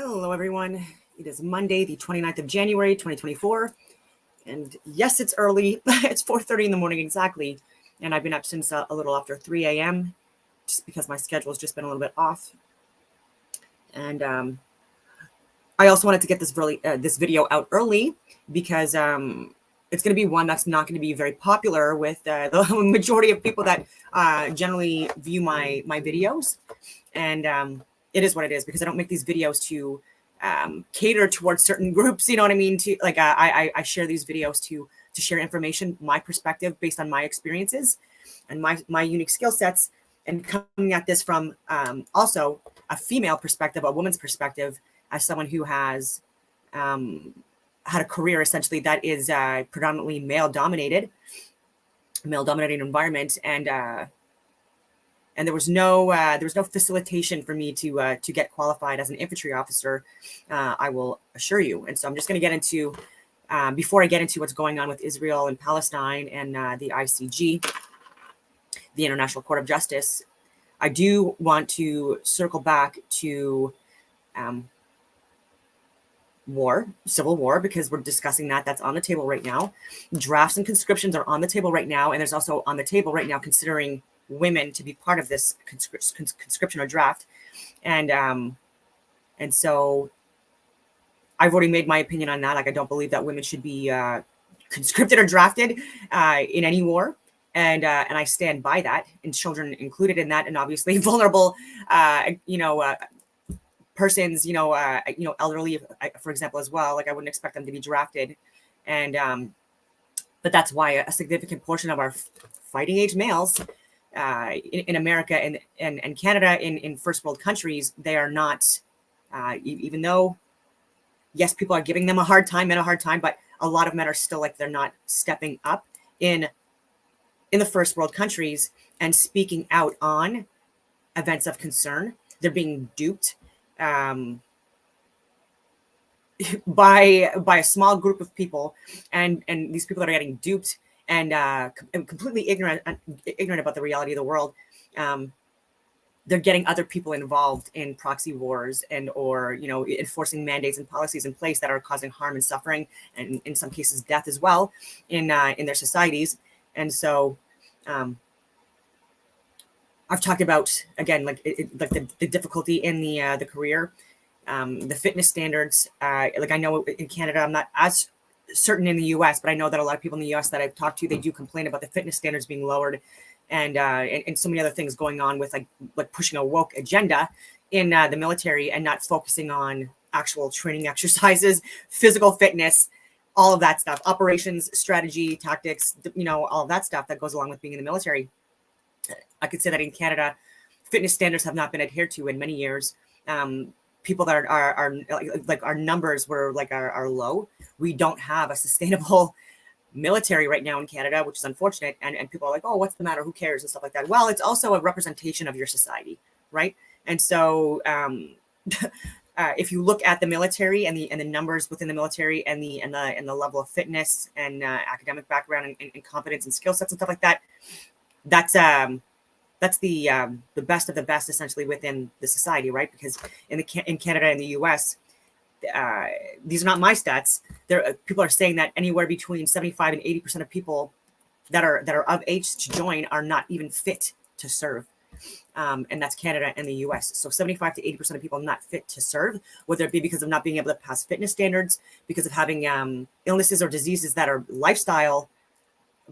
Hello, everyone. It is Monday, the 29th of January, 2024. And yes, it's early. It's 4:30 in the morning exactly. And I've been up since a little after 3 a.m. just because my schedule has just been a little bit off. And I also wanted to get this video out early because it's going to be one that's not going to be very popular with the majority of people that generally view my videos. And it is what it is, because I don't make these videos to cater towards certain groups. You know what I mean? To like, I share these videos to share information, my perspective based on my experiences and my unique skill sets, and coming at this from also a female perspective, a woman's perspective, as someone who has had a career essentially that is predominantly male dominated environment, and there was no facilitation for me to get qualified as an infantry officer. I will assure you. And so I'm just going to get into before I get into what's going on with Israel and Palestine and the ICJ, the International Court of Justice. I do want to circle back to civil war, because we're discussing that. That's on the table right now. Drafts and conscriptions are on the table right now, and there's also on the table right now considering women to be part of this conscription or draft, and so I've already made my opinion on that. Like, I don't believe that women should be conscripted or drafted in any war, and I stand by that, and children included in that, and obviously vulnerable, persons, elderly, for example, as well. Like, I wouldn't expect them to be drafted, and but that's why a significant portion of our fighting age males in America and Canada, in first world countries, they are not, even though, yes, people are giving them men a hard time, but a lot of men are still like, they're not stepping up in the first world countries and speaking out on events of concern. They're being duped by a small group of people, and these people that are getting duped and completely ignorant about the reality of the world. They're getting other people involved in proxy wars or enforcing mandates and policies in place that are causing harm and suffering, and in some cases death as well, in their societies. And so I've talked about, again, like the difficulty in the career, the fitness standards. Like, I know in Canada, I'm not as certain in the US, but I know that a lot of people in the US that I've talked to, they do complain about the fitness standards being lowered, and so many other things going on with like pushing a woke agenda in the military, and not focusing on actual training exercises, physical fitness, all of that stuff, operations, strategy, tactics, all of that stuff that goes along with being in the military. I could say that in Canada, fitness standards have not been adhered to in many years. People that are like, our numbers are low. We don't have a sustainable military right now in Canada, which is unfortunate. And people are like, oh, what's the matter? Who cares? And stuff like that. Well, it's also a representation of your society, right? And so if you look at the military and the numbers within the military, and the level of fitness and academic background and competence and skill sets and stuff like that, that's the best of the best essentially within the society, right? Because in Canada and the US, these are not my stats. People are saying that anywhere between 75 and 80% of people that are of age to join are not even fit to serve. And that's Canada and the US. So 75 to 80% of people not fit to serve, whether it be because of not being able to pass fitness standards, because of having illnesses or diseases that are lifestyle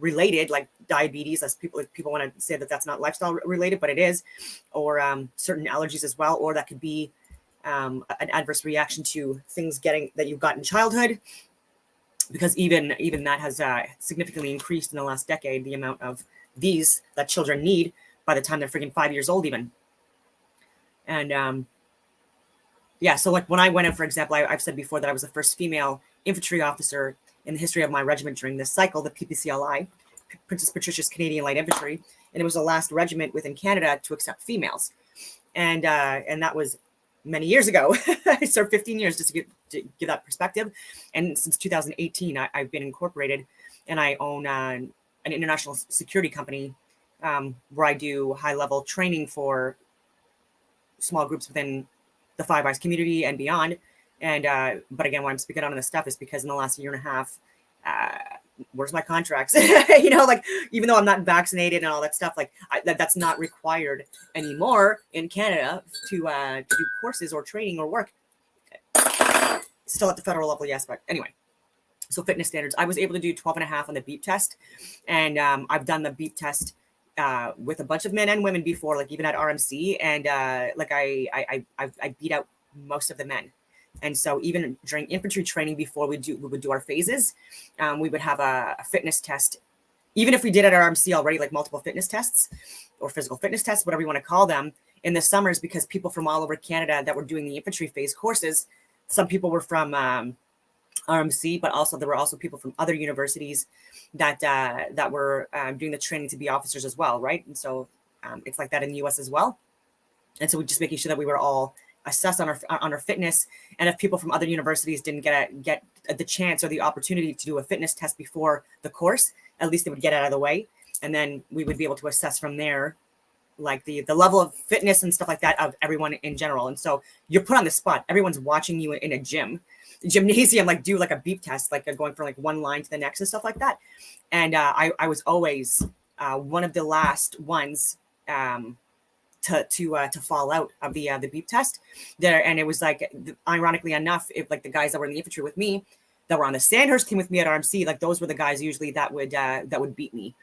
related, like diabetes, as people want to say that that's not lifestyle related, but it is, or certain allergies as well, or that could be an adverse reaction to things that you've got in childhood, because even that has significantly increased in the last decade, the amount of these that children need by the time they're freaking 5 years old even. And yeah, so like when I went in, for example, I've said before that I was the first female infantry officer in the history of my regiment during this cycle, the PPCLI, Princess Patricia's Canadian Light Infantry, and it was the last regiment within Canada to accept females, and that was many years ago. I served 15 years, just to give that perspective, and since 2018, I've been incorporated, and I own an international security company where I do high-level training for small groups within the Five Eyes community and beyond. And but again, why I'm speaking on this stuff is because in the last year and a half, where's my contracts? You know, like even though I'm not vaccinated and all that stuff, like that's not required anymore in Canada to do courses or training or work. Still at the federal level, yes, but anyway. So fitness standards, I was able to do 12.5 on the beep test, and I've done the beep test with a bunch of men and women before, like even at RMC, and like I beat out most of the men. And so even during infantry training, before we would do our phases, we would have a fitness test. Even if we did at RMC already, like multiple fitness tests or physical fitness tests, whatever you want to call them, in the summers, because people from all over Canada that were doing the infantry phase courses, some people were from RMC, but also there were also people from other universities that were doing the training to be officers as well, right? And so it's like that in the US as well. And so we're just making sure that we were all assessed on our fitness, and if people from other universities didn't get the chance or the opportunity to do a fitness test before the course, at least they would get it out of the way, and then we would be able to assess from there, like the level of fitness and stuff like that of everyone in general. And so you're put on the spot. Everyone's watching you in a gymnasium, like do like a beep test, like going from like one line to the next and stuff like that. And I was always one of the last ones to fall out of the beep test there. And it was like, ironically enough, if like the guys that were in the infantry with me, that were on the Sandhurst team with me at RMC, like those were the guys usually that would beat me.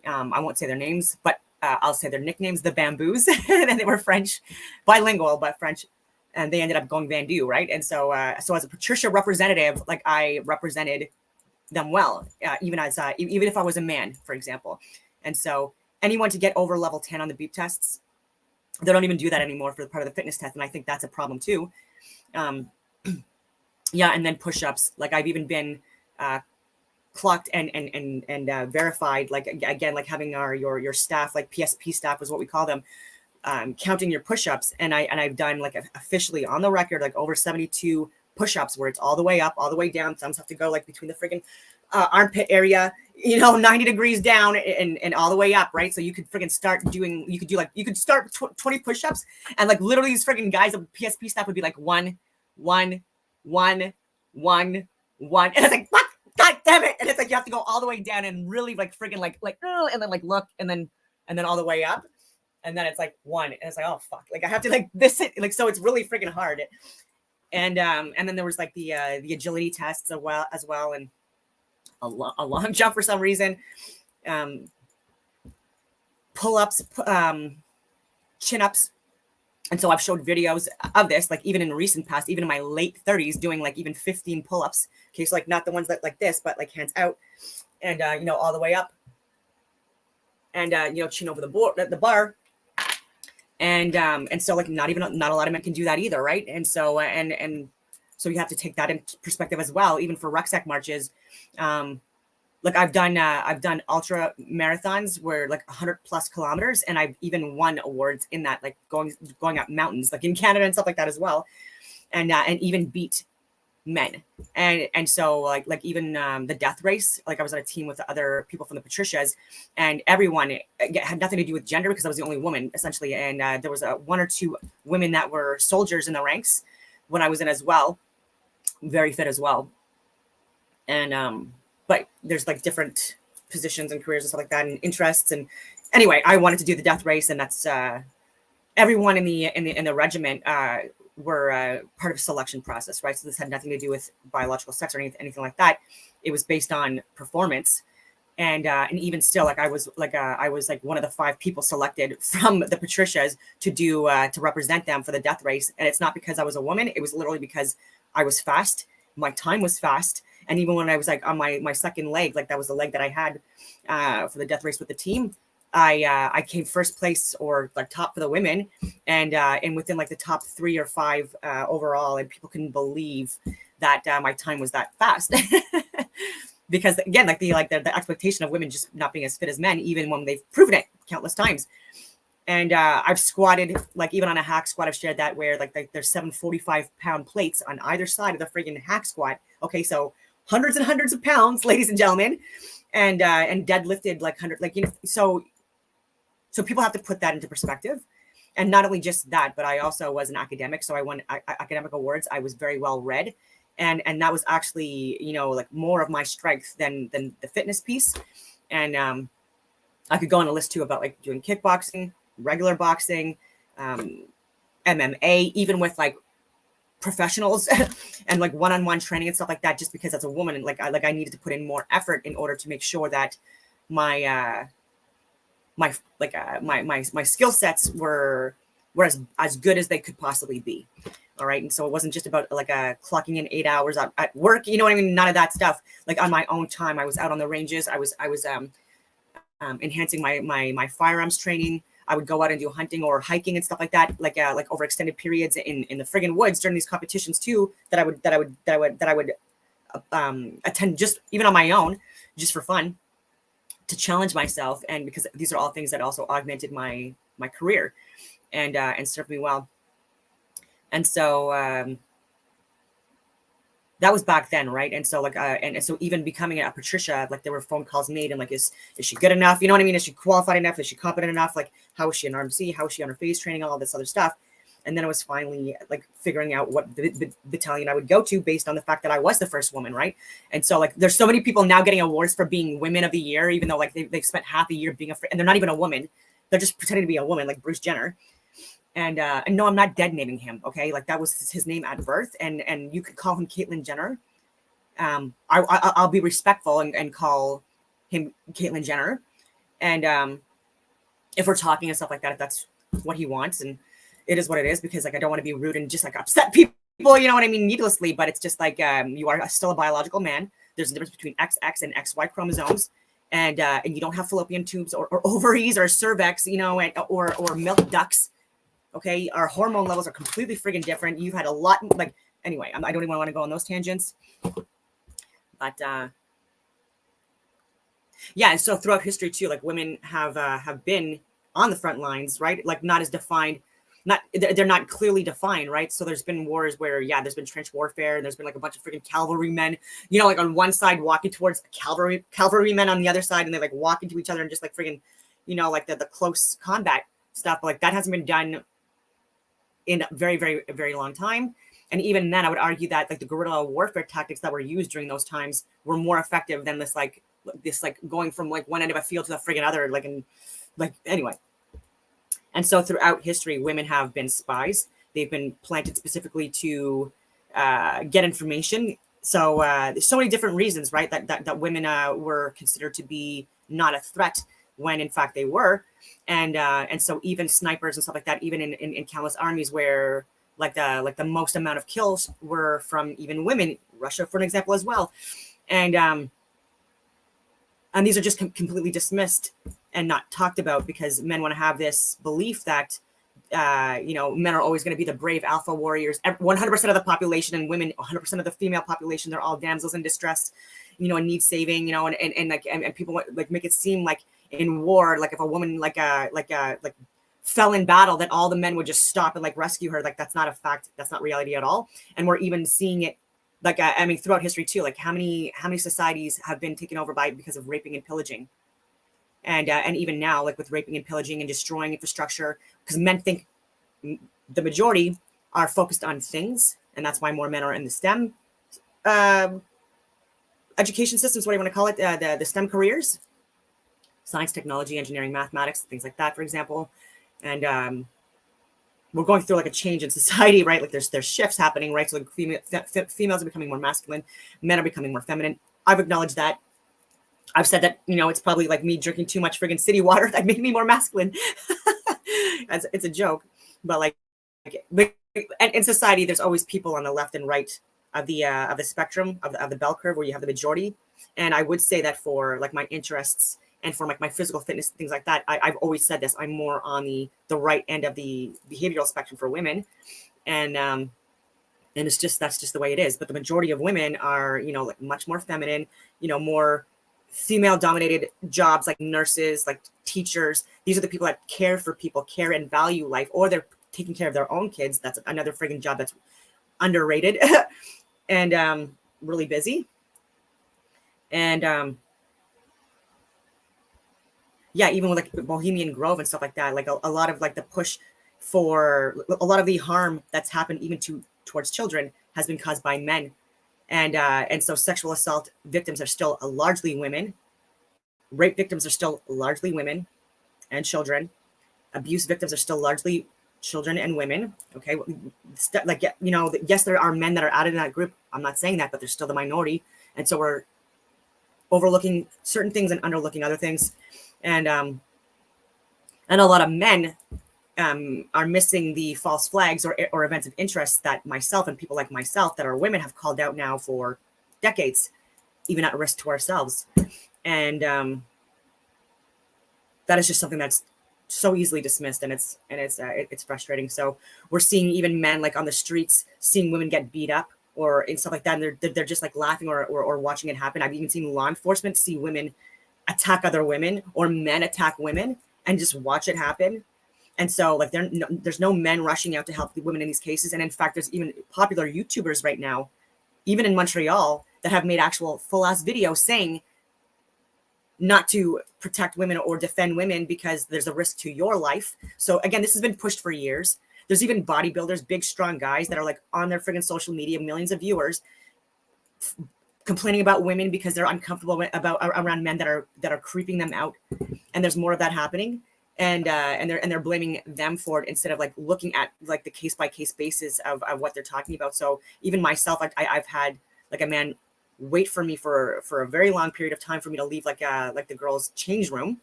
I won't say their names, but I'll say their nicknames, the Bamboos. And they were French, bilingual, but French. And they ended up going Vendu, right? And so so as a Patricia representative, like I represented them well, even if I was a man, for example. And so anyone to get over level 10 on the beep tests, they don't even do that anymore for the part of the fitness test. And I think that's a problem too. Yeah, and then push-ups. Like I've even been clocked and verified, like again, like having your staff, like PSP staff is what we call them, counting your push-ups, and I've done like officially on the record like over 72 push-ups where it's all the way up, all the way down. Some have to go like between the friggin' armpit area, 90 degrees down and all the way up, right? So you could friggin' start doing, you could start 20 push-ups, and like literally these friggin' guys of PSP staff would be like one, and it's like, what? God damn it! And it's like you have to go all the way down and really like friggin' like and then like look and then all the way up. And then it's like one, and it's like, oh fuck, like I have to like this it, like, so it's really freaking hard. And then there was like the agility tests as well, and a long jump for some reason, pull-ups, chin-ups. And so I've showed videos of this, like even in recent past, even in my late 30s, doing like even 15 pull-ups. Okay, so like not the ones that like this, but like hands out, and all the way up, and chin over the bar. And so like not a lot of men can do that either, right? And so and so you have to take that into perspective as well, even for rucksack marches. Like I've done ultra marathons where like 100+ kilometers, and I've even won awards in that, like going up mountains, like in Canada and stuff like that as well, and even beat men. And so like even the death race, like I was on a team with other people from the Patricias, and everyone had nothing to do with gender because I was the only woman essentially, and there was one or two women that were soldiers in the ranks when I was in as well, very fit as well. And but there's like different positions and careers and stuff like that and interests. And anyway, I wanted to do the death race, and that's everyone in the regiment were part of a selection process, right? So this had nothing to do with biological sex or anything like that. It was based on performance, and even still, like I was like one of the 5 people selected from the Patricias to represent them for the death race. And it's not because I was a woman; it was literally because I was fast. My time was fast. And even when I was like on my second leg, like that was the leg that I had for the death race with the team, I came first place or like top for the women, and within like the top 3 or 5 overall, and people couldn't believe that my time was that fast. Because again, like the expectation of women just not being as fit as men, even when they've proven it countless times. And I've squatted, like even on a hack squat, I've shared that where like there's 7 45-pound plates on either side of the friggin' hack squat. Okay, so hundreds and hundreds of pounds, ladies and gentlemen, and deadlifted like 100, like so people have to put that into perspective. And not only just that, but I also was an academic, so I won academic awards. I was very well read, and that was actually, you know, like more of my strength than the fitness piece. And I could go on a list too about like doing kickboxing, regular boxing, um, MMA, even with like professionals and like one-on-one training and stuff like that, just because as a woman, like I needed to put in more effort in order to make sure that my my skill sets were as good as they could possibly be. All right. And so it wasn't just about like clocking in 8 hours at work, you know what I mean? None of that stuff. Like on my own time, I was out on the ranges. I was enhancing my firearms training. I would go out and do hunting or hiking and stuff like that, like over extended periods in the friggin' woods during these competitions too. That I would attend just even on my own, just for fun, to challenge myself, and because these are all things that also augmented my career and served me well. And so that was back then, right? And so like and so even becoming a Patricia, like there were phone calls made and like, is she good enough? You know what I mean? Is she qualified enough? Is she competent enough? Like, how is she in RMC? How is she on her phase training? All this other stuff. And then it was finally like figuring out what battalion I would go to based on the fact that I was the first woman, right? And so like there's so many people now getting awards for being Women of the Year, even though like they've spent half a year being and they're not even a woman. They're just pretending to be a woman, like Bruce Jenner. And no, I'm not dead naming him. Okay, like that was his name at birth, and you could call him Caitlyn Jenner. I'll be respectful and call him Caitlyn Jenner. And if we're talking and stuff like that, if that's what he wants, and it is what it is, because like I don't want to be rude and just like upset people, you know what I mean, needlessly. But it's just like you are still a biological man. There's a difference between XX and XY chromosomes. And you don't have fallopian tubes or ovaries or cervix, you know, or milk ducts. Okay, our hormone levels are completely friggin' different. You've had a lot, like, anyway, I don't even want to go on those tangents. But yeah, and so throughout history too, like women have been on the front lines, right? Like not as defined, they're not clearly defined, right? So there's been wars where, yeah, there's been trench warfare, and there's been like a bunch of freaking cavalrymen, you know, like on one side walking towards cavalrymen on the other side, and they like walk into each other and just like friggin', you know, like the close combat stuff. But like that hasn't been done in a very, very, very long time. And even then, I would argue that like the guerrilla warfare tactics that were used during those times were more effective than this going from like one end of a field to the friggin' other, like anyway. And so throughout history, women have been spies. They've been planted specifically to get information. So there's so many different reasons, right? That women were considered to be not a threat when in fact they were. And so even snipers and stuff like that, even in countless armies where like the most amount of kills were from even women, Russia, for an example, as well. And these are just completely dismissed and not talked about, because men want to have this belief that, you know, men are always going to be the brave alpha warriors. 100% of the population, and women, 100% of the female population, they're all damsels in distress, you know, and need saving, you know, and people like make it seem like in war, like if a woman like fell in battle, that all the men would just stop and like rescue her. Like that's not a fact. That's not reality at all. And we're even seeing it, like I mean, throughout history too. Like how many societies have been taken over because of raping and pillaging, and even now, like with raping and pillaging and destroying infrastructure, because men think the majority are focused on things, and that's why more men are in the STEM education systems. What do you want to call it? The STEM careers, science, technology, engineering, mathematics, things like that, for example. And we're going through like a change in society, right? Like there's shifts happening, right? So like females are becoming more masculine, men are becoming more feminine. I've acknowledged that. I've said that, you know, it's probably like me drinking too much friggin' city water that made me more masculine. It's a joke, but like in society, there's always people on the left and right of the spectrum of the bell curve, where you have the majority. And I would say that for like my interests and for like my physical fitness, things like that, I've always said this, I'm more on the right end of the behavioral spectrum for women. And it's just, that's just the way it is. But the majority of women are, you know, like much more feminine, you know, more female dominated jobs, like nurses, like teachers. These are the people that care for people, care and value life, or they're taking care of their own kids. That's another friggin' job that's underrated and really busy. And yeah, even with like Bohemian Grove and stuff like that, like a lot of like the push for a lot of the harm that's happened even towards children has been caused by men. And so sexual assault victims are still largely women. Rape victims are still largely women and children. Abuse victims are still largely children and women. Okay, like, you know, yes, there are men that are added in that group. I'm not saying that, but they're still the minority, and so we're overlooking certain things and underlooking other things, and a lot of men are missing the false flags or events of interest that myself and people like myself that are women have called out now for decades, even at risk to ourselves, and that is just something that's so easily dismissed, and it's frustrating. So we're seeing even men like on the streets seeing women get beat up or and stuff like that, and they're just like laughing or watching it happen. I've even seen law enforcement see women attack other women or men attack women and just watch it happen. And so like there's no men rushing out to help the women in these cases. And in fact, there's even popular YouTubers right now, even in Montreal, that have made actual full ass videos saying not to protect women or defend women because there's a risk to your life. So again, this has been pushed for years. There's even bodybuilders, big, strong guys that are like on their friggin' social media, millions of viewers, complaining about women because they're uncomfortable around men that are creeping them out. And there's more of that happening. And they're blaming them for it instead of like looking at like the case by case basis of what they're talking about. So even myself, like I've had like a man wait for me for a very long period of time for me to leave like the girls' change room,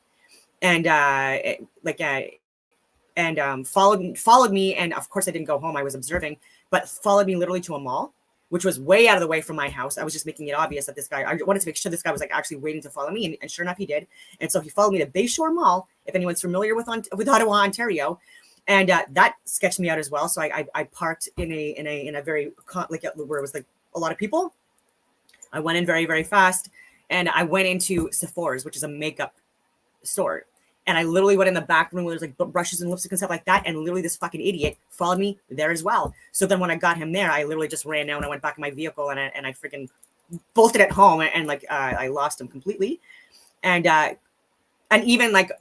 and followed me, and of course I didn't go home, I was observing, but followed me literally to a mall, which was way out of the way from my house. I was just making it obvious that this guy, I wanted to make sure this guy was like actually waiting to follow me, and sure enough he did. And so he followed me to Bayshore Mall, if anyone's familiar with Ottawa, Ontario, and that sketched me out as well. So I parked in a very like where it was like a lot of people. I went in very, very fast, and I went into Sephora's, which is a makeup store. And I literally went in the back room where there's like brushes and lipstick and stuff like that. And literally this fucking idiot followed me there as well. So then when I got him there, I literally just ran out and I went back in my vehicle, and I freaking bolted at home, and like I lost him completely. And even like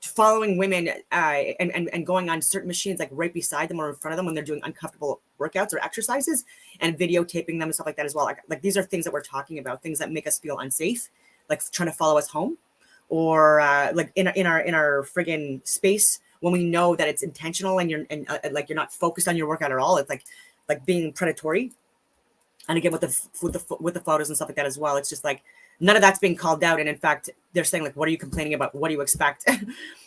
following women and going on certain machines like right beside them or in front of them when they're doing uncomfortable workouts or exercises, and videotaping them and stuff like that as well. Like these are things that we're talking about, things that make us feel unsafe, like trying to follow us home, or like in our friggin' space when we know that it's intentional and you're like you're not focused on your workout at all. It's like being predatory. And again with the photos and stuff like that as well, it's just like none of that's being called out. And in fact, they're saying like, what are you complaining about? What do you expect?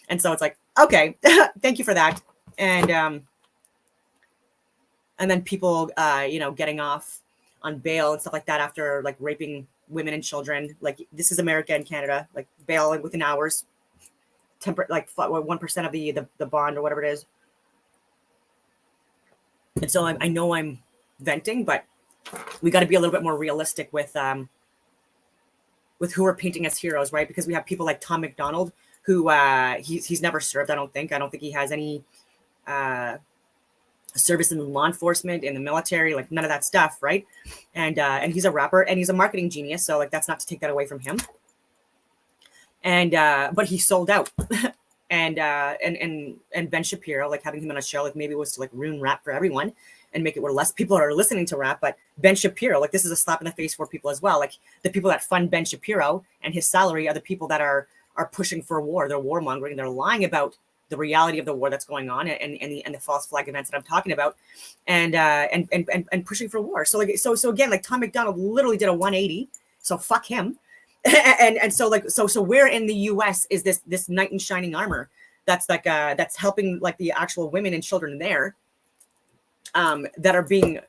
And so it's like, okay, thank you for that. And then people, getting off on bail and stuff like that after like raping women and children. Like this is America and Canada, like bail within hours, like 1% of the bond or whatever it is. And so I know I'm venting, but we got to be a little bit more realistic with who we're painting as heroes, right? Because we have people like Tom McDonald, who he's never served. I don't think he has any service in law enforcement, in the military, like none of that stuff, right? And he's a rapper and he's a marketing genius, so like that's not to take that away from him. And but he sold out. And Ben Shapiro, like having him on a show, like maybe it was to like ruin rap for everyone and make it where less people are listening to rap. But Ben Shapiro, like this is a slap in the face for people as well. Like the people that fund Ben Shapiro and his salary are the people that are pushing for war. They're warmongering. They're lying about the reality of the war that's going on and the false flag events that I'm talking about, and pushing for war. So like so again, like Tom McDonald literally did a 180. So fuck him. And so like so where in the US is this knight in shining armor that's like that's helping like the actual women and children there that are being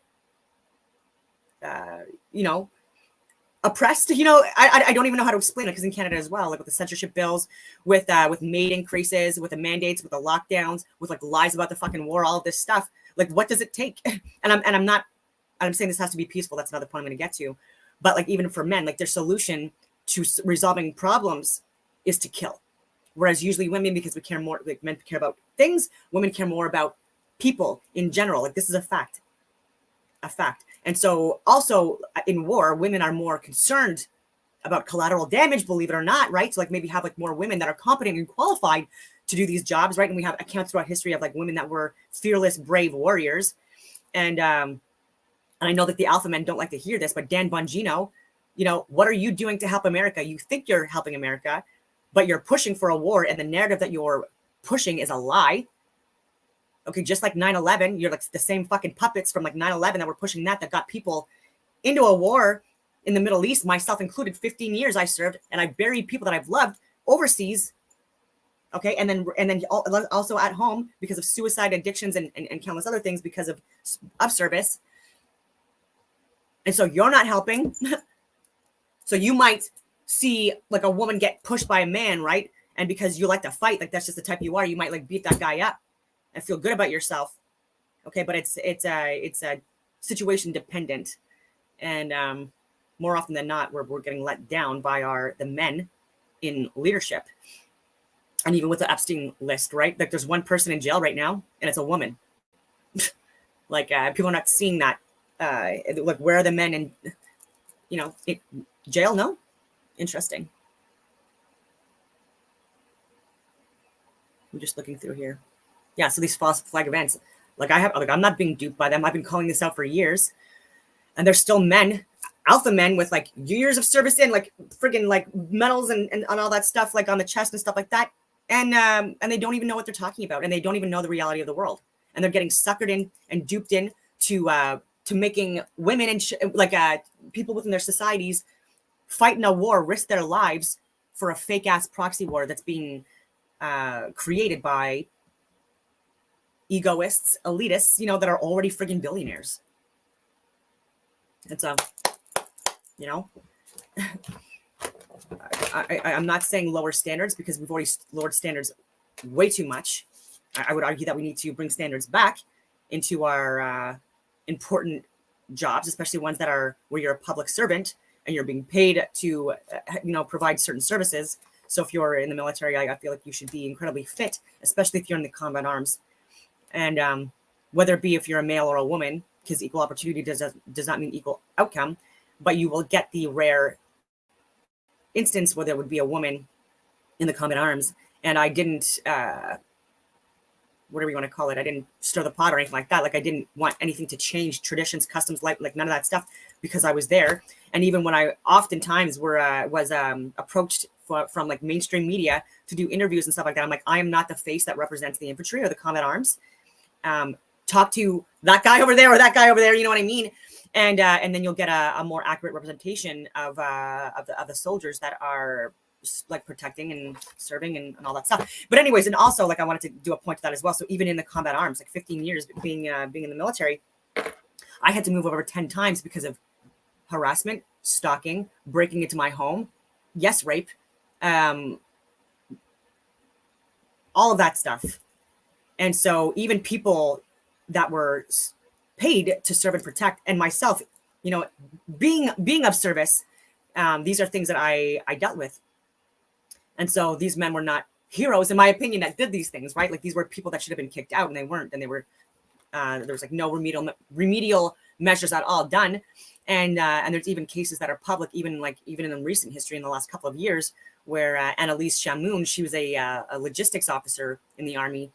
oppressed. I don't even know how to explain it, because in Canada as well, like with the censorship bills, with maid increases, with the mandates, with the lockdowns, with like lies about the fucking war, all of this stuff, like what does it take? I'm saying this has to be peaceful. That's another point I'm going to get to. But like even for men, like their solution to resolving problems is to kill. Whereas usually women, because we care more, like men care about things, women care more about people in general. Like this is a fact. And so also in war, women are more concerned about collateral damage, believe it or not, right? So like maybe have like more women that are competent and qualified to do these jobs, right? And we have accounts throughout history of like women that were fearless, brave warriors. And I know that the alpha men don't like to hear this, but Dan Bongino, you know, what are you doing to help America? You think you're helping America, but you're pushing for a war, and the narrative that you're pushing is a lie. Okay, just like 9/11, you're like the same fucking puppets from like 9/11 that were pushing that got people into a war in the Middle East, myself included. 15 years I served, and I buried people that I've loved overseas. Okay, and then also at home because of suicide, addictions, and countless other things because of service. And so you're not helping. So you might see like a woman get pushed by a man, right? And because you like to fight, like that's just the type you are, you might like beat that guy up and feel good about yourself. Okay, but it's a situation dependent, and more often than not, we're getting let down by the men in leadership. And even with the Epstein list, right? Like there's one person in jail right now, and it's a woman. Like people are not seeing that. Like where are the men in, you know, jail? No, interesting. I'm just looking through here. Yeah, so these false flag events, I'm not being duped by them. I've been calling this out for years, and there's still men, alpha men with like years of service in, like friggin' like medals and all that stuff, like on the chest and stuff like that, and they don't even know what they're talking about, and they don't even know the reality of the world, and they're getting suckered in and duped in to making women and people within their societies fight in a war, risk their lives for a fake ass proxy war that's being created by egoists, elitists, you know, that are already friggin' billionaires. It's you know, I'm not saying lower standards because we've already lowered standards way too much. I would argue that we need to bring standards back into our important jobs, especially ones that are where you're a public servant and you're being paid to, you know, provide certain services. So if you're in the military, I feel like you should be incredibly fit, especially if you're in the combat arms. And whether it be if you're a male or a woman, because equal opportunity does not mean equal outcome, but you will get the rare instance where there would be a woman in the combat arms. And I didn't, whatever you want to call it, I didn't stir the pot or anything like that. Like I didn't want anything to change traditions, customs, like none of that stuff, because I was there. And even when I oftentimes was approached from like mainstream media to do interviews and stuff like that, I'm like, I am not the face that represents the infantry or the combat arms. Talk to that guy over there or that guy over there, you know what I mean? And then you'll get a more accurate representation of the soldiers that are like protecting and serving and all that stuff. But anyways, and also like I wanted to do a point to that as well. So even in the combat arms, like 15 years being in the military, I had to move over 10 times because of harassment, stalking, breaking into my home, yes, rape, all of that stuff. And so even people that were paid to serve and protect, and myself, you know, being of service, these are things that I dealt with. And so these men were not heroes, in my opinion, that did these things, right? Like these were people that should have been kicked out, and they weren't. And they were, there was like no remedial measures at all done. And there's even cases that are public, even in recent history in the last couple of years, where Annalise Chamoun, she was a logistics officer in the Army,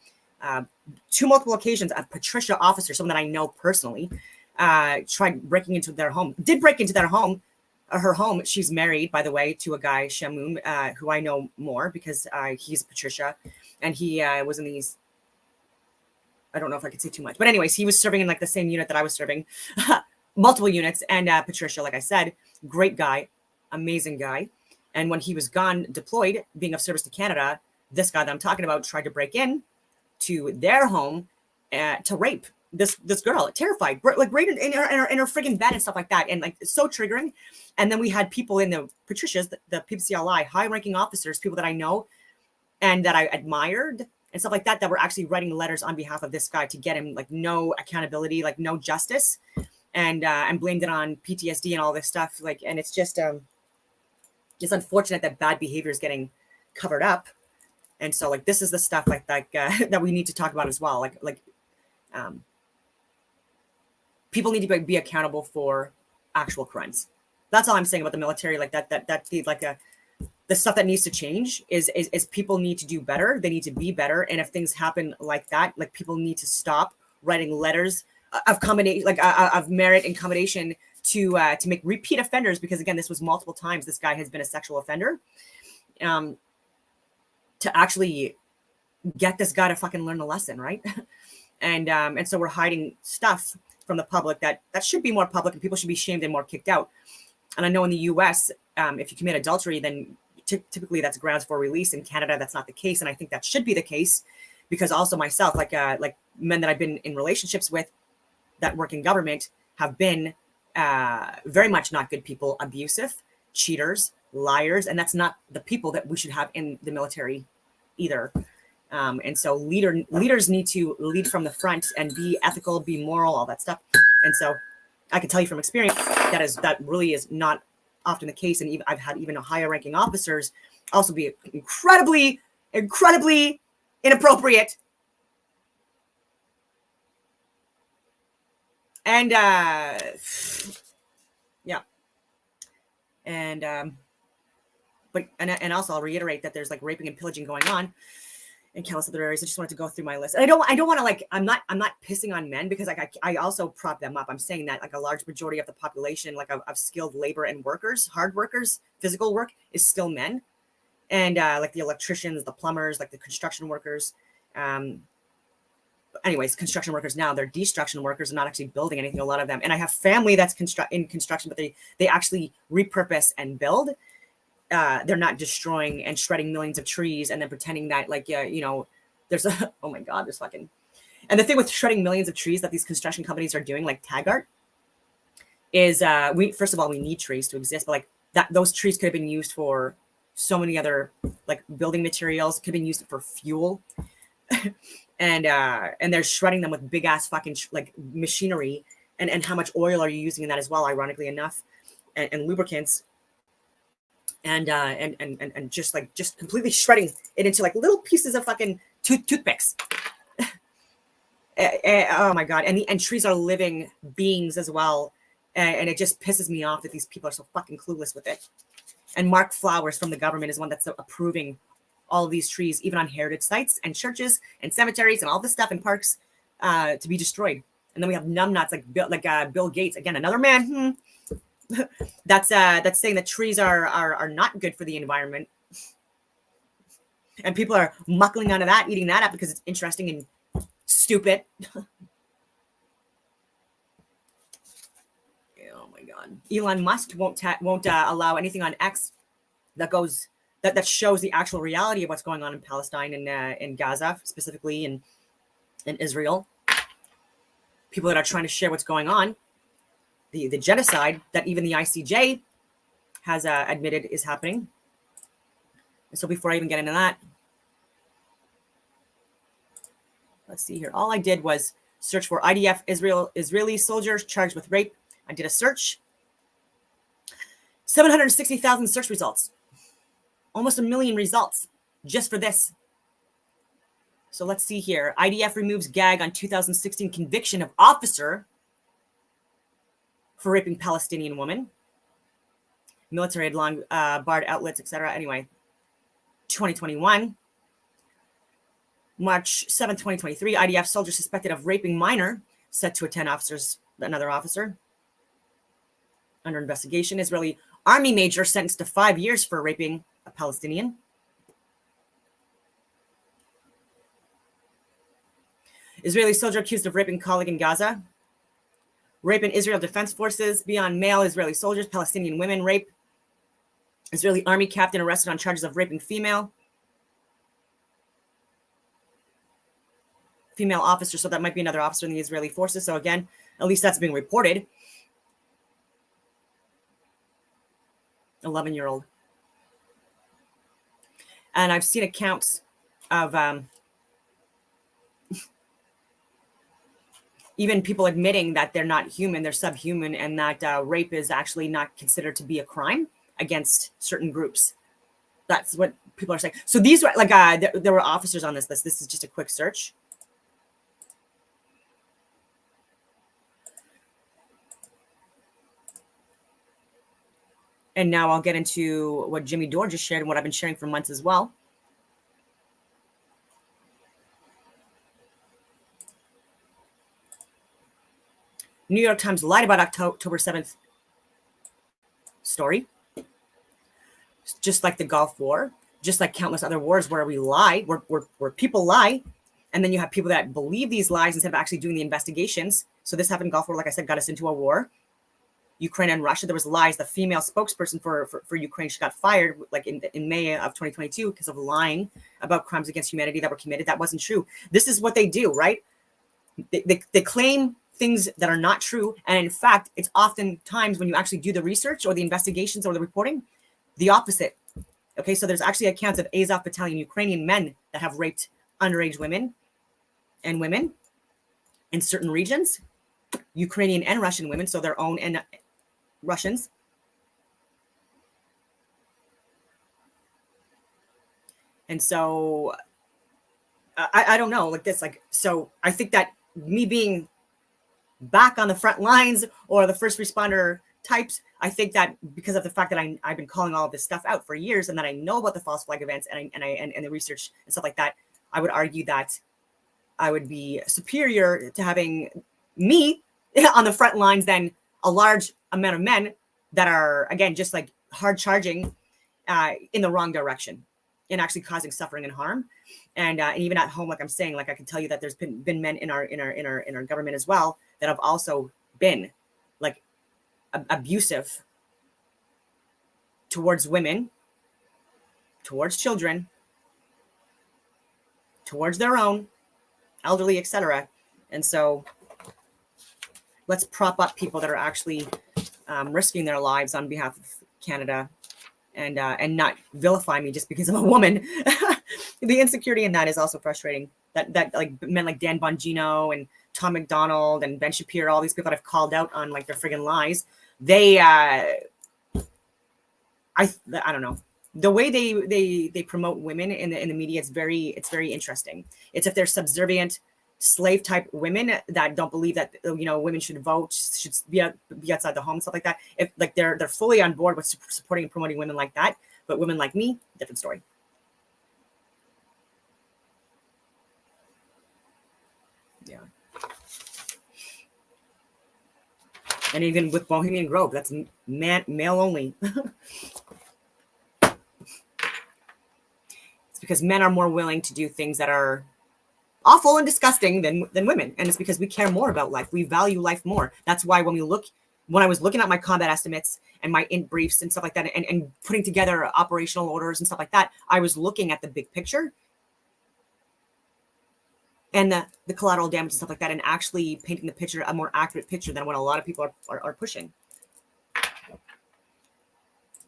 two multiple occasions, a Patricia officer, someone that I know personally, tried breaking into their home, did break into their home, her home. She's married, by the way, to a guy, Chamoun, who I know more because he's Patricia, and he was in these, I don't know if I could say too much, but anyways, he was serving in like the same unit that I was serving, multiple units. And Patricia, like I said, great guy, amazing guy. And when he was gone, deployed, being of service to Canada, this guy that I'm talking about tried to break in to their home to rape this girl, terrified, like right in her friggin' bed and stuff like that, and like it's so triggering. And then we had people in the Patricias, the PPCLI, high-ranking officers, people that I know and that I admired and stuff like that, that were actually writing letters on behalf of this guy to get him like no accountability, like no justice, and blamed it on PTSD and all this stuff. Like, and it's just it's unfortunate that bad behavior is getting covered up. And so like this is the stuff like that we need to talk about as well. Like people need to be accountable for actual crimes. That's all I'm saying about the military. Like that's the the stuff that needs to change is people need to do better. They need to be better. And if things happen like that, like people need to stop writing letters of combination, like of merit and combination to make repeat offenders. Because again, this was multiple times. This guy has been a sexual offender. To actually get this guy to fucking learn the lesson, right? And so we're hiding stuff from the public that should be more public, and people should be shamed and more kicked out. And I know in the US, if you commit adultery, then typically that's grounds for release. In Canada, that's not the case. And I think that should be the case, because also myself, like men that I've been in relationships with that work in government have been very much not good people, abusive, cheaters, liars. And that's not the people that we should have in the military either. And so leaders need to lead from the front and be ethical, be moral, all that stuff. And so I can tell you from experience that really is not often the case. And even I've had even higher ranking officers also be incredibly inappropriate. And yeah. And but also I'll reiterate that there's like raping and pillaging going on in countless other areas. I just wanted to go through my list. And I don't want to like, I'm not pissing on men, because like I also prop them up. I'm saying that like a large majority of the population, like of skilled labor and workers, hard workers, physical work, is still men. And like the electricians, the plumbers, like the construction workers. Anyways, construction workers now, they're destruction workers and not actually building anything, a lot of them. And I have family that's in construction, but they actually repurpose and build. They're not destroying and shredding millions of trees and then pretending that like, there's oh my God, there's fucking. And the thing with shredding millions of trees that these construction companies are doing, like Taggart, is first of all, we need trees to exist, but like those trees could have been used for so many other like building materials, could have been used for fuel. And they're shredding them with big ass fucking like machinery, and how much oil are you using in that as well, ironically enough, and lubricants. And just completely shredding it into like little pieces of fucking toothpicks. Oh my God. And trees are living beings as well. And it just pisses me off that these people are so fucking clueless with it. And Mark Flowers from the government is one that's approving all of these trees, even on heritage sites and churches and cemeteries and all this stuff in parks, to be destroyed. And then we have numbnuts like Bill Gates, again, another man. That's saying that trees are not good for the environment, and people are muckling onto that, eating that up because it's interesting and stupid. Oh my God! Elon Musk won't allow anything on X that shows the actual reality of what's going on in Palestine and in Gaza, specifically in Israel. People that are trying to share what's going on. The genocide that even the ICJ has admitted is happening. And so before I even get into that, let's see here. All I did was search for IDF Israeli soldiers charged with rape. I did a search. 760,000 search results. Almost 1 million results just for this. So let's see here. IDF removes gag on 2016 conviction of officer for raping Palestinian woman. Military had long barred outlets, etc. Anyway, 2021. March 7, 2023, IDF soldier suspected of raping minor set to attend another officer. Under investigation. Israeli army major sentenced to 5 years for raping a Palestinian. Israeli soldier accused of raping colleague in Gaza. Rape in Israel Defense Forces beyond male Israeli soldiers, Palestinian women, rape. Israeli army captain arrested on charges of raping female officer. So that might be another officer in the Israeli forces. So again, at least that's being reported. 11-year-old. And I've seen accounts of even people admitting that they're not human, they're subhuman, and that rape is actually not considered to be a crime against certain groups. That's what people are saying. So these were like, there were officers on this list. This is just a quick search. And now I'll get into what Jimmy Dore just shared and what I've been sharing for months as well. New York Times lied about October 7th story. Just like the Gulf War, just like countless other wars where we lie, where people lie, and then you have people that believe these lies instead of actually doing the investigations. So this happened in Gulf War, like I said, got us into a war. Ukraine and Russia, there was lies. The female spokesperson for Ukraine, she got fired like in May of 2022 because of lying about crimes against humanity that were committed. That wasn't true. This is what they do, right? They claim things that are not true. And in fact, it's often times when you actually do the research or the investigations or the reporting, the opposite. Okay, so there's actually accounts of Azov Battalion Ukrainian men that have raped underage women and women in certain regions, Ukrainian and Russian women, so their own and Russians. And so I don't know, like this, like, so I think that me being back on the front lines or the first responder types, I think that because of the fact that I've been calling all of this stuff out for years and that I know about the false flag events and the research and stuff like that, I would argue that I would be superior to having me on the front lines than a large amount of men that are, again, just like hard charging in the wrong direction and actually causing suffering and harm. And even at home, like I'm saying, like I can tell you that there's been men in our government as well that have also been like abusive towards women, towards children, towards their own elderly, etc. And so let's prop up people that are actually risking their lives on behalf of Canada and not vilify me just because I'm a woman. The insecurity in that is also frustrating. That like men like Dan Bongino and Tom McDonald and Ben Shapiro, all these people that I've called out on like their friggin' lies. They, I don't know. The way they promote women in the media, it's very interesting. It's if they're subservient slave type women that don't believe that women should vote, should be outside the home, stuff like that. If like they're fully on board with supporting and promoting women like that, but women like me, different story. Yeah. And even with Bohemian Grove, that's male only. It's because men are more willing to do things that are awful and disgusting than women. And it's because we care more about life. We value life more. That's why when I was looking at my combat estimates and my int briefs and stuff like that, and putting together operational orders and stuff like that, I was looking at the big picture and the collateral damage and stuff like that, and actually painting the picture, a more accurate picture than what a lot of people are pushing.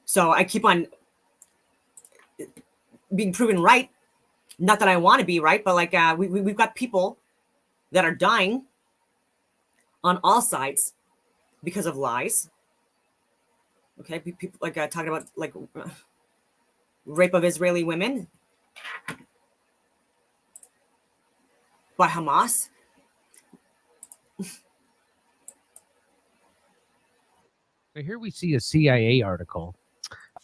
So I keep on being proven right. Not that I want to be right, but like we've got people that are dying on all sides because of lies. Okay, people like talking about like rape of Israeli women by Hamas. Here we see a CIA article.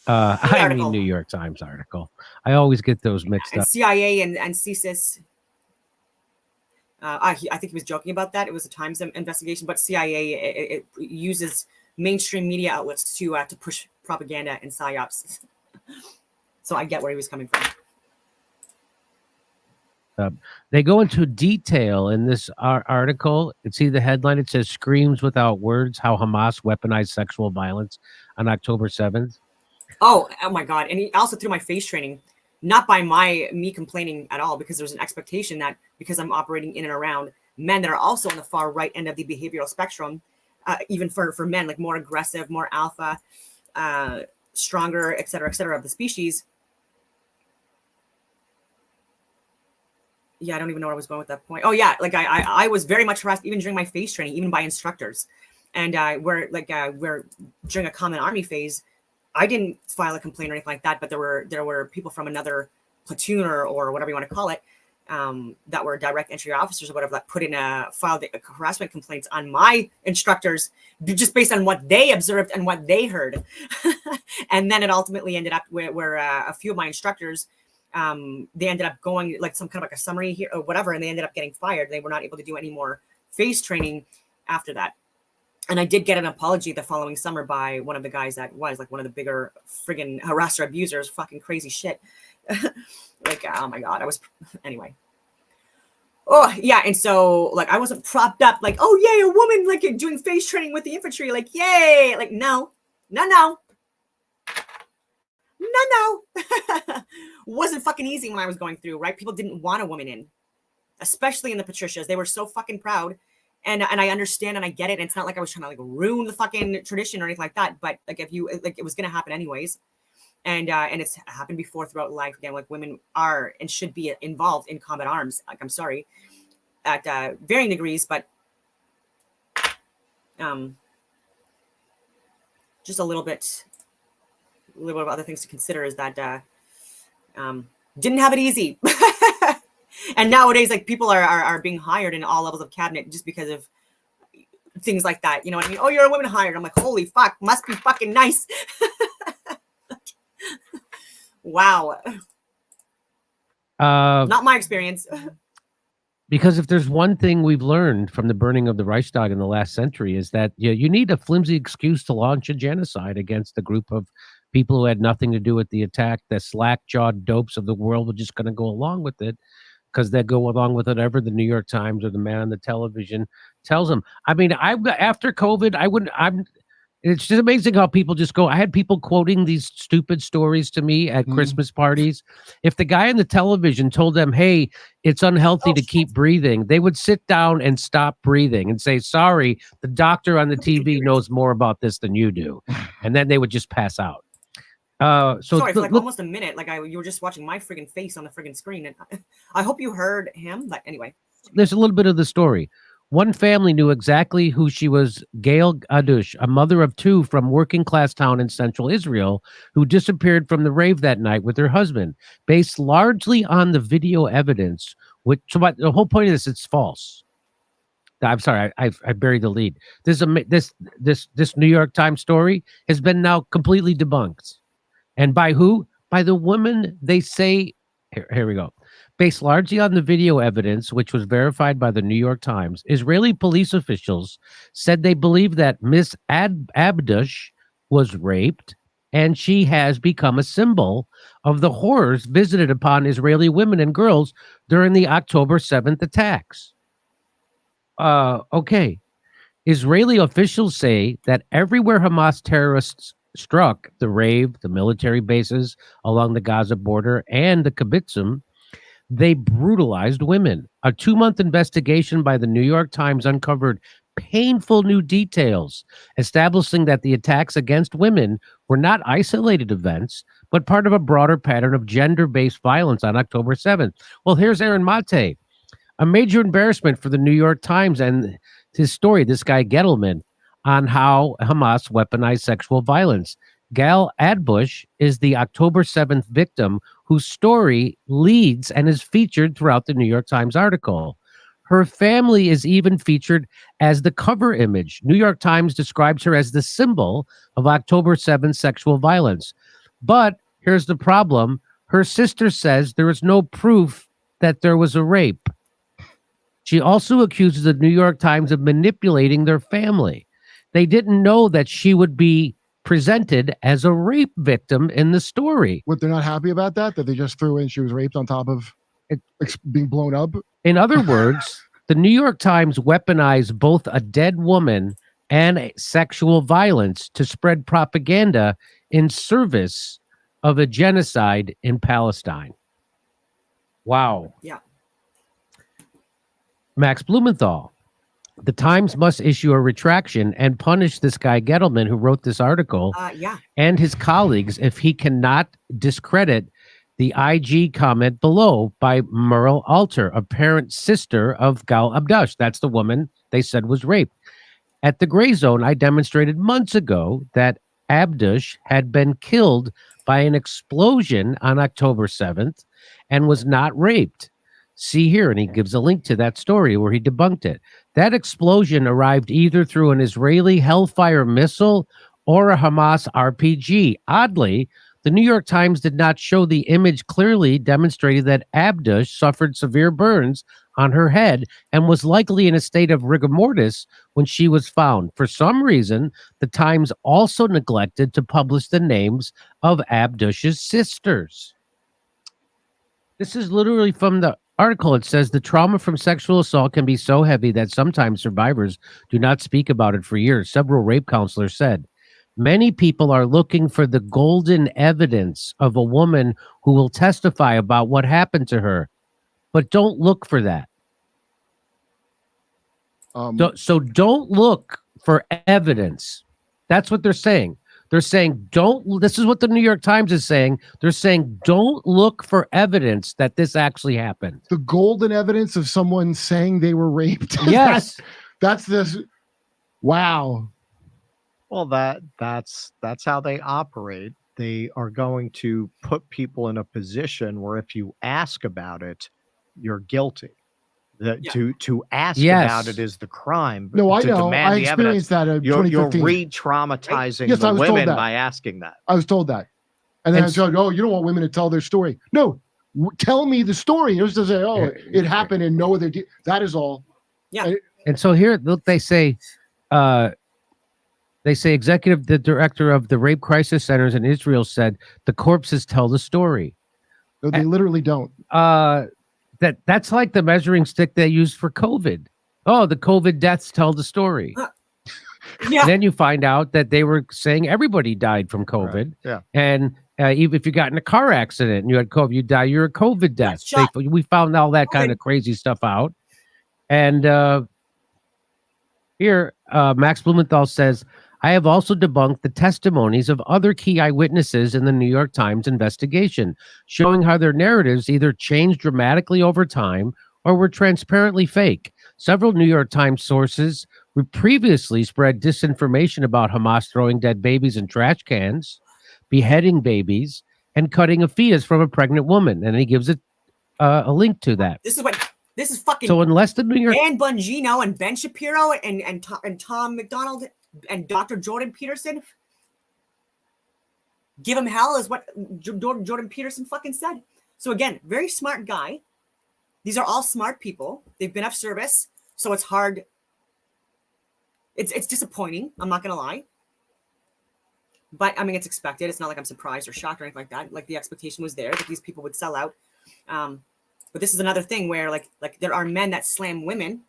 I mean, New York Times article. I always get those mixed up. CIA and CSIS. I think he was joking about that. It was a Times investigation, but CIA it uses mainstream media outlets to push propaganda and psyops. So I get where he was coming from. They go into detail in this article. See the headline? It says "Screams Without Words: How Hamas Weaponized Sexual Violence on October 7th." Oh my God! And he also through my face training, not by me complaining at all, because there's an expectation that because I'm operating in and around men that are also on the far right end of the behavioral spectrum, even for men, like more aggressive, more alpha, stronger, et cetera, of the species. Yeah, I don't even know where I was going with that point. Oh yeah, like I was very much harassed even during my face training, even by instructors, and we're during a common army phase. I didn't file a complaint or anything like that, but there were people from another platoon or whatever you want to call it, that were direct entry officers or whatever that put in filed harassment complaints on my instructors just based on what they observed and what they heard. And then it ultimately ended up where a few of my instructors, they ended up going like some kind of like a summary here or whatever, and they ended up getting fired. They were not able to do any more face training after that. And I did get an apology the following summer by one of the guys that was like one of the bigger friggin' harasser abusers, fucking crazy shit. Like, oh my God, anyway. Oh yeah. And so like, I wasn't propped up like, oh yay, a woman like doing face training with the infantry. Like, yay. Like, no. Wasn't fucking easy when I was going through, right? People didn't want a woman in, especially in the Patricias. They were so fucking proud. And I understand and I get it. And it's not like I was trying to like ruin the fucking tradition or anything like that. But like, if you like, it was going to happen anyways. And it's happened before throughout life. Again, like women are and should be involved in combat arms. Like, I'm sorry, at varying degrees, but just a little bit of other things to consider is that didn't have it easy. And nowadays, like people are being hired in all levels of cabinet just because of things like that. You know what I mean? Oh, you're a woman hired. I'm like, holy fuck, must be fucking nice. Wow. Not my experience. Because if there's one thing we've learned from the burning of the Reichstag in the last century is that you need a flimsy excuse to launch a genocide against a group of people who had nothing to do with the attack. The slack-jawed dopes of the world were just going to go along with it because they go along with whatever the New York Times or the man on the television tells them. I mean, after COVID, it's just amazing how people just go. I had people quoting these stupid stories to me at Christmas parties. If the guy on the television told them, hey, it's unhealthy to keep breathing, they would sit down and stop breathing and say, sorry, the doctor on the TV knows more about this than you do. And then they would just pass out. Sorry, for like almost a minute, like you were just watching my friggin' face on the friggin' screen. And I hope you heard him. But anyway. There's a little bit of the story. One family knew exactly who she was, Gail Adush, a mother of two from working-class town in central Israel, who disappeared from the rave that night with her husband, based largely on the video evidence. So the whole point of this, it's false. I'm sorry, I buried the lead. This New York Times story has been now completely debunked. And by who? By the woman they say, here we go. Based largely on the video evidence, which was verified by the New York Times, Israeli police officials said they believe that Miss Abdush was raped, and she has become a symbol of the horrors visited upon Israeli women and girls during the October 7th attacks. Okay. Israeli officials say that everywhere Hamas terrorists struck, the rave, the military bases along the Gaza border, and the kibbutzim, they brutalized women. A 2-month investigation by the New York Times uncovered painful new details, establishing that the attacks against women were not isolated events, but part of a broader pattern of gender-based violence on October 7th. Well, here's Aaron Mate, a major embarrassment for the New York Times and his story, this guy Gettleman, on how Hamas weaponized sexual violence. Gal Adbush is the October 7th victim whose story leads and is featured throughout the New York Times article. Her family is even featured as the cover image. New York Times describes her as the symbol of October 7th sexual violence. But here's the problem. Her sister says there is no proof that there was a rape. She also accuses the New York Times of manipulating their family. They didn't know that she would be presented as a rape victim in the story. What, they're not happy about that they just threw in she was raped on top of it being blown up? In other words, the New York Times weaponized both a dead woman and sexual violence to spread propaganda in service of a genocide in Palestine. Wow. Yeah. Max Blumenthal. The Times must issue a retraction and punish this guy Gettleman who wrote this article and his colleagues if he cannot discredit the IG comment below by Merle Alter, apparent sister of Gal Abdush. That's the woman they said was raped. At the Gray Zone, I demonstrated months ago that Abdush had been killed by an explosion on October 7th and was not raped. See here, and he gives a link to that story where he debunked it. That explosion arrived either through an Israeli Hellfire missile or a Hamas RPG. Oddly, the New York Times did not show the image clearly demonstrating that Abdush suffered severe burns on her head and was likely in a state of rigor mortis when she was found. For some reason, the Times also neglected to publish the names of Abdush's sisters. This is literally from the article. It says the trauma from sexual assault can be so heavy that sometimes survivors do not speak about it for years. Several rape counselors said. Many people are looking for the golden evidence of a woman who will testify about what happened to her, but don't look for that. So don't look for evidence. That's what they're saying. They're saying this is what the New York Times is saying. They're saying don't look for evidence that this actually happened. The golden evidence of someone saying they were raped. Yes. that's this. Wow. Well, that's how they operate. They are going to put people in a position where if you ask about it, you're guilty. To ask about it is the crime. No, I to know. demand I the evidence, experienced that in you're 2015. re-traumatizing Yes, the I was told women that. by asking that. I was told that. And then I was told, oh, you don't want women to tell their story. No, tell me the story. Just to say, oh, it happened and no other. That is all. Yeah. And so here, look, they say the director of the rape crisis centers in Israel said the corpses tell the story. No, they literally don't. That's like the measuring stick they used for COVID. Oh, the COVID deaths tell the story. Yeah. And then you find out that they were saying everybody died from COVID. Right. Yeah. And even if you got in a car accident and you had COVID, you die, you're a COVID death. We found all that kind of crazy stuff out. And here, Max Blumenthal says, I have also debunked the testimonies of other key eyewitnesses in the New York Times investigation, showing how their narratives either changed dramatically over time or were transparently fake. Several New York Times sources previously spread disinformation about Hamas throwing dead babies in trash cans, beheading babies, and cutting a fetus from a pregnant woman. And he gives it a link to that. This is fucking. So unless the New York Dan Bongino and Ben Shapiro and Tom McDonald and Dr. Jordan Peterson give him hell is what Jordan Peterson fucking said. So again, very smart guy. These are all smart people. They've been of service, so it's hard. It's disappointing. I'm not gonna lie, but I mean it's expected. It's not like I'm surprised or shocked or anything like that. Like the expectation was there that these people would sell out. But this is another thing where like there are men that slam women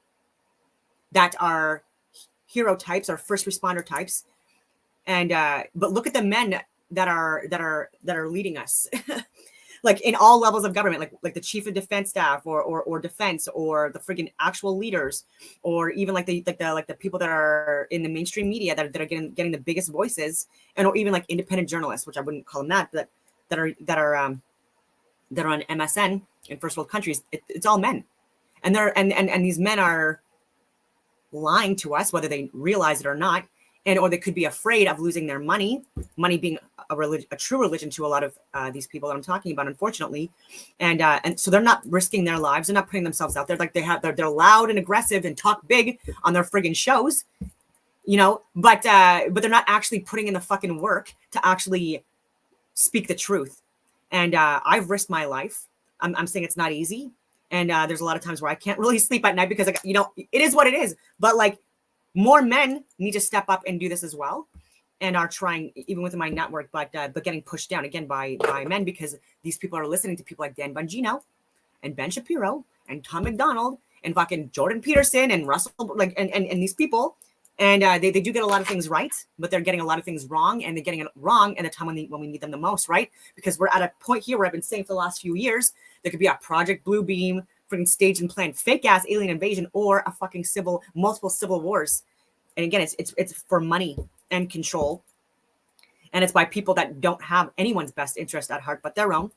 that are hero types or first responder types, and but look at the men that are leading us. Like in all levels of government, like the chief of defense staff or defense or the friggin' actual leaders, or even like the people that are in the mainstream media that are getting the biggest voices, and or even like independent journalists, which I wouldn't call them that are on MSN in first world countries. It's all men, and these men are lying to us, whether they realize it or not, or they could be afraid of losing their money being a true religion to a lot of these people that I'm talking about, unfortunately, and so they're not risking their lives. They're not putting themselves out there. Like they're loud and aggressive and talk big on their friggin' shows, but they're not actually putting in the fucking work to actually speak the truth. And I've risked my life. I'm saying it's not easy, and there's a lot of times where I can't really sleep at night because it is what it is. But like more men need to step up and do this as well, and are trying even within my network, but getting pushed down again by men because these people are listening to people like Dan Bongino and Ben Shapiro and Tom McDonald and fucking Jordan Peterson and Russell and these people, and they do get a lot of things right, but they're getting a lot of things wrong, and they're getting it wrong at the time when we need them the most, right? Because we're at a point here where I've been saying for the last few years there could be a Project Blue Beam, freaking staged and planned fake ass alien invasion, or a fucking multiple civil wars. And again, it's for money and control, and it's by people that don't have anyone's best interest at heart but their own.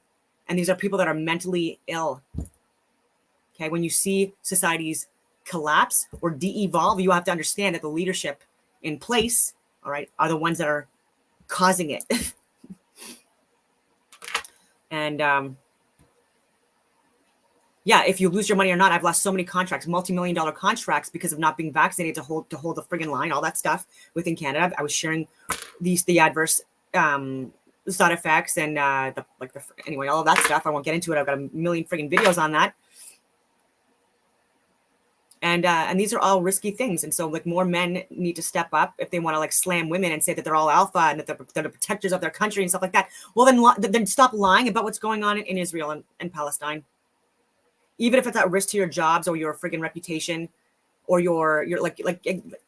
And these are people that are mentally ill. Okay, when you see societies collapse or de-evolve, you have to understand that the leadership in place, all right, are the ones that are causing it. And Yeah, if you lose your money or not, I've lost so many contracts, multi-million-dollar contracts because of not being vaccinated to hold the friggin' line, all that stuff within Canada. I was sharing the adverse side effects and anyway, all of that stuff. I won't get into it. I've got a million friggin' videos on that. And these are all risky things. And so like more men need to step up if they want to like slam women and say that they're all alpha and that they're the protectors of their country and stuff like that. Well, then stop lying about what's going on in Israel and Palestine. Even if it's at risk to your jobs or your friggin' reputation or your like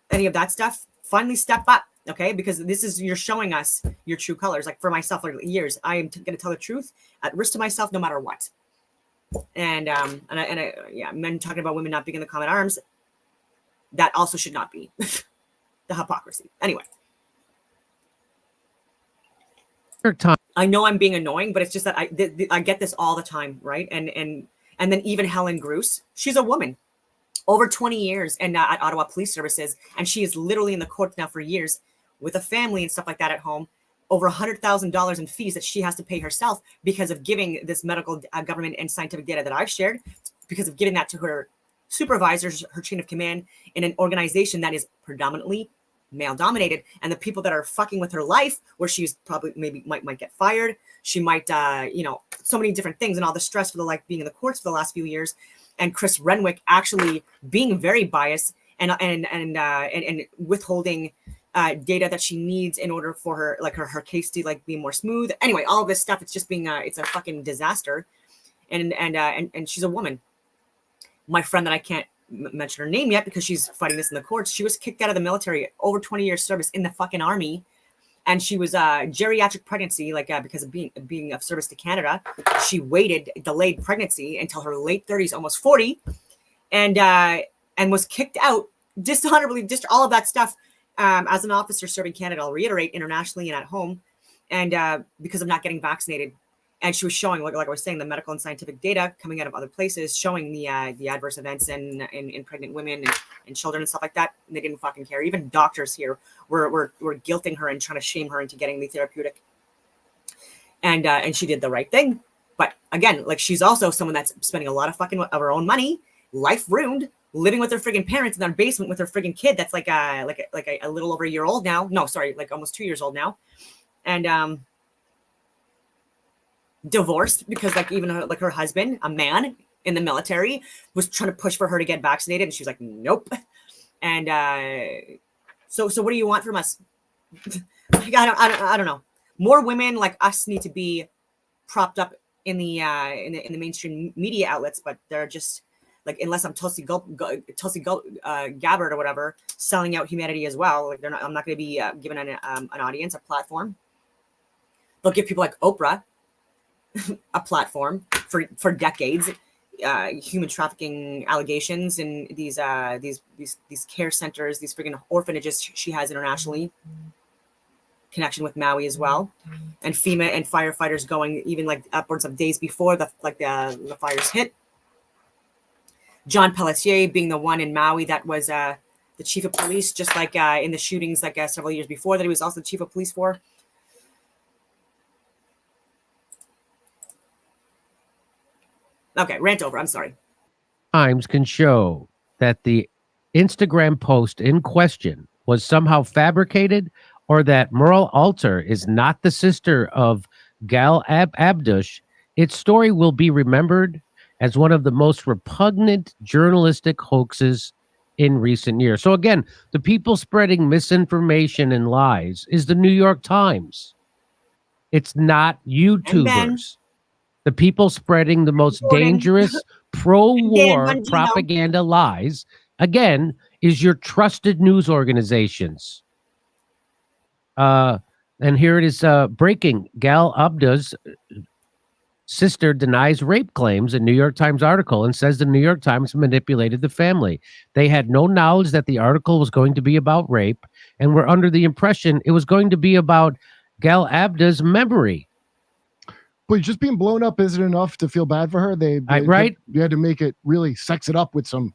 any of that stuff, finally step up, okay? Because you're showing us your true colors. Like for myself, for years, I am going to tell the truth at risk to myself, no matter what. And men talking about women not being in the common arms, that also should not be the hypocrisy. Anyway. I know I'm being annoying, but it's just that I get this all the time, right? And then even Helen Gruce, she's a woman, over 20 years and at Ottawa Police Services, and she is literally in the courts now for years with a family and stuff like that at home, over $100,000 in fees that she has to pay herself because of giving this medical, government, and scientific data that I've shared, because of giving that to her supervisors, her chain of command in an organization that is predominantly male dominated. And the people that are fucking with her life, where she's probably might get fired, she might so many different things, and all the stress for the being in the courts for the last few years, and Chris Renwick actually being very biased and withholding data that she needs in order for her case to be more smooth. Anyway, all of this stuff, it's just being it's a fucking disaster. And she's a woman. My friend that I can't mention her name yet because she's fighting this in the courts, she was kicked out of the military, over 20 years service in the fucking army, and she was geriatric pregnancy, because of being of service to Canada. She delayed pregnancy until her late 30s, almost 40, and was kicked out dishonorably, just all of that stuff, as an officer serving Canada, I'll reiterate, internationally and at home, and because of not getting vaccinated. And she was showing, like I was saying, the medical and scientific data coming out of other places, showing the adverse events in pregnant women and children and stuff like that. And they didn't fucking care. Even doctors here were guilting her and trying to shame her into getting the therapeutic. And she did the right thing. But again, she's also someone that's spending a lot of her own money, life ruined, living with her friggin' parents in their basement with her friggin' kid that's a little over a year old now. No, sorry, almost 2 years old now. And divorced because even her husband, a man in the military, was trying to push for her to get vaccinated, and she's like, nope. And so what do you want from us? I don't know. More women like us need to be propped up in the mainstream media outlets, but they're just unless I'm Tulsi Gabbard or whatever, selling out humanity as well. I'm not going to be given an audience, a platform. They'll give people like Oprah a platform for decades, human trafficking allegations and these care centers, these freaking orphanages she has internationally, connection with Maui as well, and FEMA and firefighters going even upwards of days before the fires hit. John Pelletier being the one in Maui that was the chief of police, just in the shootings several years before that he was also the chief of police for. Okay, rant over. I'm sorry. Times can show that the Instagram post in question was somehow fabricated, or that Merle Alter is not the sister of Gal Abdush, its story will be remembered as one of the most repugnant journalistic hoaxes in recent years. So again, the people spreading misinformation and lies is the New York Times. It's not YouTubers. The people spreading the most dangerous pro-war propaganda lies, again, is your trusted news organizations. And here it is, breaking. Gal Abdu's sister denies rape claims in New York Times article and says the New York Times manipulated the family. They had no knowledge that the article was going to be about rape and were under the impression it was going to be about Gal Abdu's memory. But just being blown up isn't enough to feel bad for her. They right? You had to make it really sex it up with some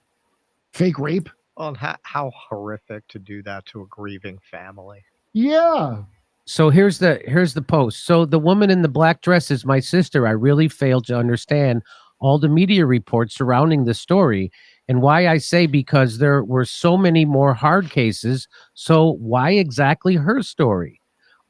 fake rape. Well, how horrific to do that to a grieving family. Yeah. So here's the post. So the woman in the black dress is my sister. I really failed to understand all the media reports surrounding the story. And why I say because there were so many more hard cases. So why exactly her story?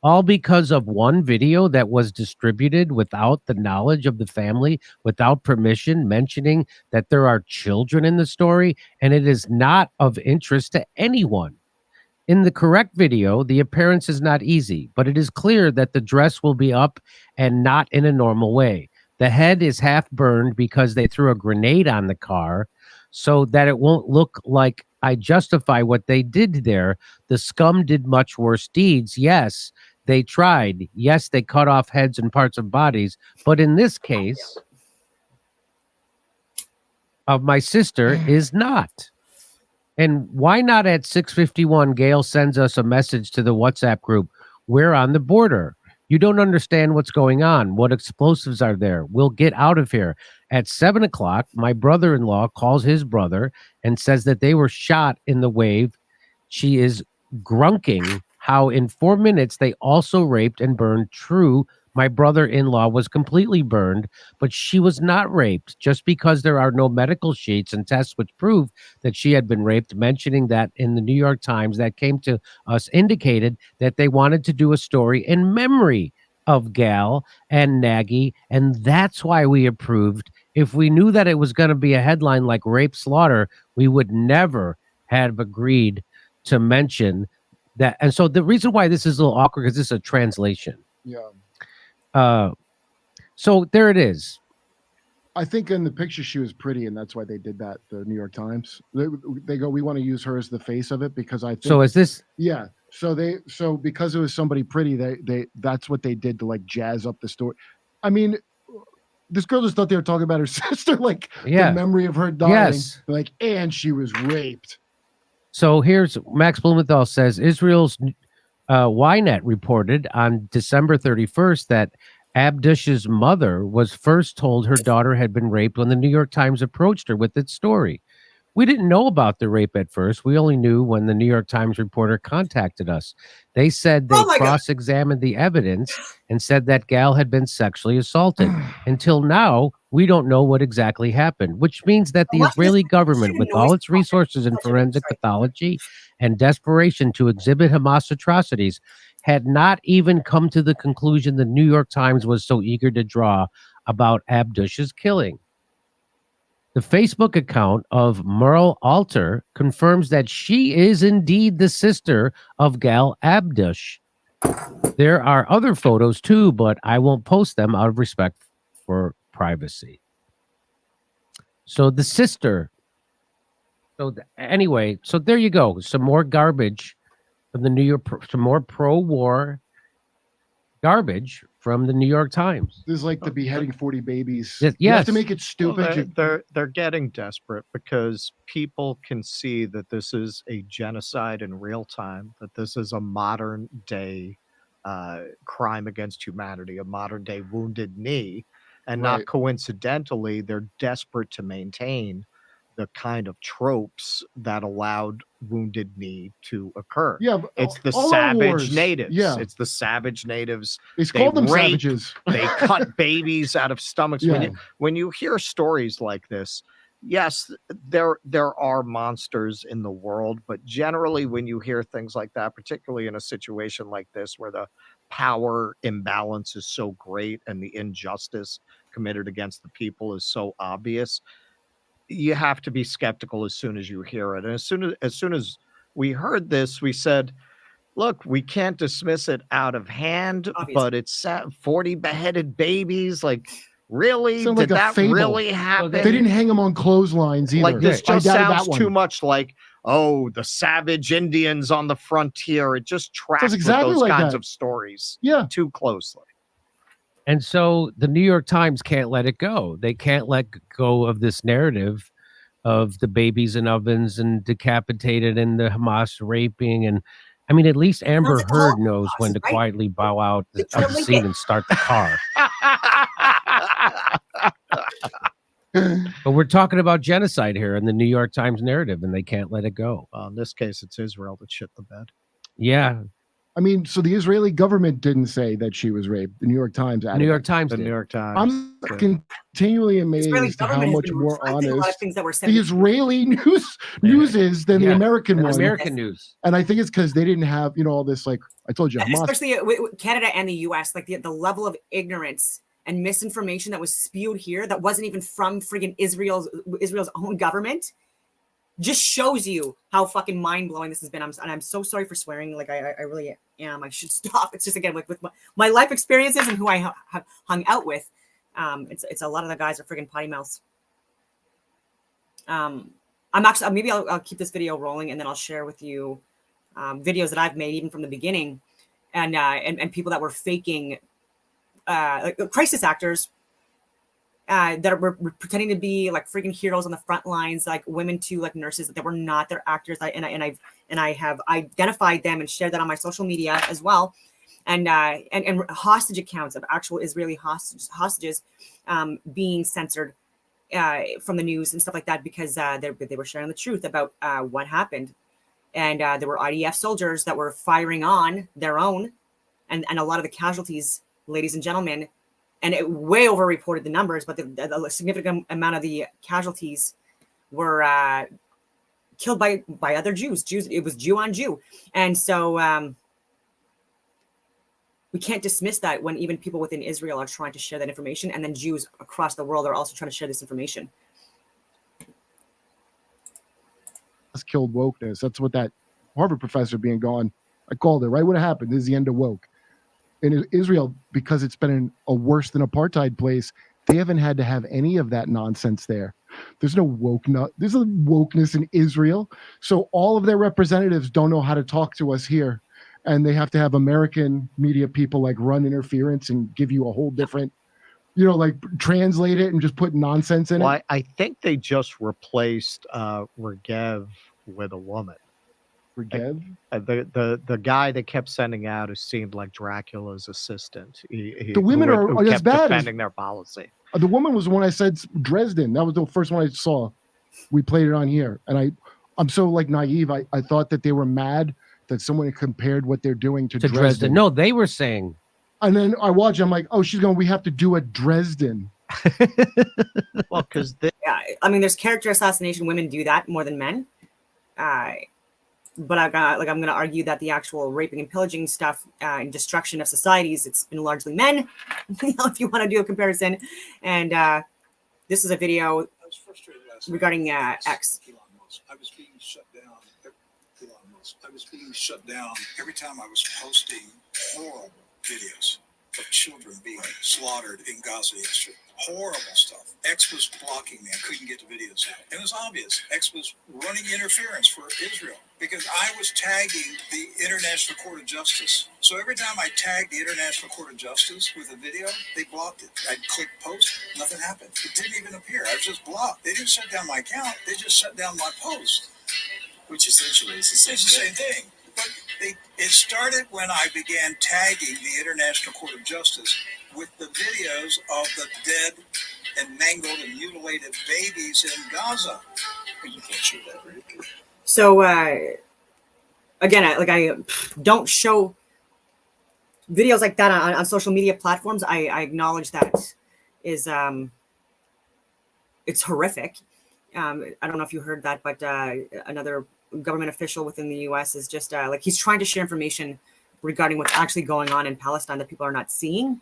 All because of one video that was distributed without the knowledge of the family, without permission, mentioning that there are children in the story, and it is not of interest to anyone. In the correct video, the appearance is not easy, but it is clear that the dress will be up and not in a normal way. The head is half burned because they threw a grenade on the car so that it won't look like I justify what they did there. The scum did much worse deeds. Yes, they tried. Yes, they cut off heads and parts of bodies. But in this case, of my sister is not. And why not at 6:51, Gail sends us a message to the WhatsApp group. We're on the border. You don't understand what's going on. What explosives are there? We'll get out of here. At 7 o'clock, my brother-in-law calls his brother and says that they were shot in the wave. She is grunking how in 4 minutes they also raped and burned. True, my brother-in-law was completely burned, but she was not raped just because there are no medical sheets and tests which prove that she had been raped, mentioning that in the New York Times that came to us indicated that they wanted to do a story in memory of Gal and Nagy, and that's why we approved. If we knew that it was going to be a headline like Rape Slaughter, we would never have agreed to mention that. And so the reason why this is a little awkward because this is a translation. Yeah. So there it is. I think in the picture she was pretty, and that's why they did that. The New York Times, they go, we want to use her as the face of it because I think. So is this? Yeah. So because it was somebody pretty, they that's what they did to like jazz up the story. I mean, this girl just thought they were talking about her sister, like the memory of her dying. Yes. Like, and she was raped. So here's Max Blumenthal says Israel's Ynet reported on December 31st that Abdush's mother was first told her daughter had been raped when the New York Times approached her with its story. We didn't know about the rape at first. We only knew when the New York Times reporter contacted us. They said they cross-examined the evidence and said that Gal had been sexually assaulted. Until now, we don't know what exactly happened, which means that the Israeli government, with all its resources in forensic pathology and desperation to exhibit Hamas atrocities, had not even come to the conclusion the New York Times was so eager to draw about Abdush's killing. The Facebook account of Merle Alter confirms that she is indeed the sister of Gal Abdush. There are other photos too, but I won't post them out of respect for privacy. So the sister. Anyway, so there you go. Some more garbage from the New York, some more pro-war garbage from the New York Times. This is like the beheading 40 babies. Yes. You have to make it stupid. Well, they're getting desperate because people can see that this is a genocide in real time, that this is a modern day crime against humanity, a modern day Wounded Knee, and not coincidentally, they're desperate to maintain the kind of tropes that allowed Wounded Knee to occur. Yeah, it's the savage natives. Yeah, it's the savage natives. It's called them savages. They cut babies out of stomachs. Yeah. When you hear stories like this, yes, there are monsters in the world, but generally when you hear things like that, particularly in a situation like this where the power imbalance is so great and the injustice committed against the people is so obvious, you have to be skeptical as soon as you hear it. And as soon as we heard this, we said, look, we can't dismiss it out of hand, but it's 40 beheaded babies. Like, really? Sounds Did like that fable. really happen? They didn't hang them on clotheslines either. Like, this just sounds too much like, oh, the savage Indians on the frontier. It just tracks exactly with those like kinds that. of stories too closely. And so the New York Times can't let it go. They can't let go of this narrative of the babies in ovens and decapitated and the Hamas raping. And I mean, at least Amber Heard knows when to quietly bow out of the scene and start the car. But we're talking about genocide here in the New York Times narrative, and they can't let it go. Well, in this case, it's Israel that shit the bed. Yeah. I mean, so the Israeli government didn't say that she was raped. The New York Times added New York that. Times The did. New York Times. I'm continually The Israeli amazed how government has much been more retracting a lot of honest things that were said. the Israeli news is than the Yeah. American And one. American news. And I think it's because they didn't have, all this, like I told you, And Hamas. especially with Canada and the US, like the level of ignorance and misinformation that was spewed here that wasn't even from friggin' Israel's own government just shows you how fucking mind-blowing this has been. I'm so sorry for swearing. Like I really am. I should stop. It's just, again, with my life experiences and who I have hung out with. It's a lot of the guys are friggin' potty mouths. I'm actually, maybe I'll keep this video rolling and then I'll share with you videos that I've made even from the beginning, and people that were faking like crisis actors that were pretending to be like freaking heroes on the front lines, like women too, like nurses, that were not. They're actors. I have identified them and shared that on my social media as well, and hostage accounts of actual Israeli hostages being censored from the news and stuff like that, because they were sharing the truth about what happened. And there were IDF soldiers that were firing on their own, and a lot of the casualties, ladies and gentlemen, and it way over-reported the numbers, but the significant amount of the casualties were killed by other Jews. It was Jew on Jew. And so we can't dismiss that when even people within Israel are trying to share that information, and then Jews across the world are also trying to share this information. Killed wokeness. That's what that Harvard professor being gone, I called it right when it happened. This is the end of woke. In Israel, because it's been a worse than apartheid place, they haven't had to have any of that nonsense there. There's no there's no wokeness in Israel. So all of their representatives don't know how to talk to us here. And they have to have American media people like run interference and give you a whole different, like translate it and just put nonsense in it. I think they just replaced Regev with a woman. Regev? The guy that kept sending out who seemed like Dracula's assistant. The women are kept as bad defending their policy. The woman was the one I said Dresden. That was the first one I saw. We played it on here. And I'm so like naive. I thought that they were mad that someone had compared what they're doing to Dresden. No, they were saying. And then I watched, I'm like, oh, we have to do a Dresden. Well, because yeah, I mean, there's character assassination. Women do that more than men. But I'm going to argue that the actual raping and pillaging stuff and destruction of societies, it's been largely men, if you want to do a comparison. And this is a video regarding X. I was being shut down. I was being shut down every time I was posting horrible videos of children being slaughtered in Gaza yesterday. Horrible stuff. X was blocking me. I couldn't get the videos out. It was obvious. X was running interference for Israel because I was tagging the International Court of Justice. So every time I tagged the International Court of Justice with a video, they blocked it. I'd click post, nothing happened. It didn't even appear. I was just blocked. They didn't shut down my account. They just shut down my post. Which essentially is the same thing. But it started when I began tagging the International Court of Justice with the videos of the dead and mangled and mutilated babies in Gaza. You can't show that, right? So again, I don't show videos like that on social media platforms. I acknowledge that is it's horrific. I don't know if you heard that, but another government official within the U.S. is just he's trying to share information regarding what's actually going on in Palestine that people are not seeing,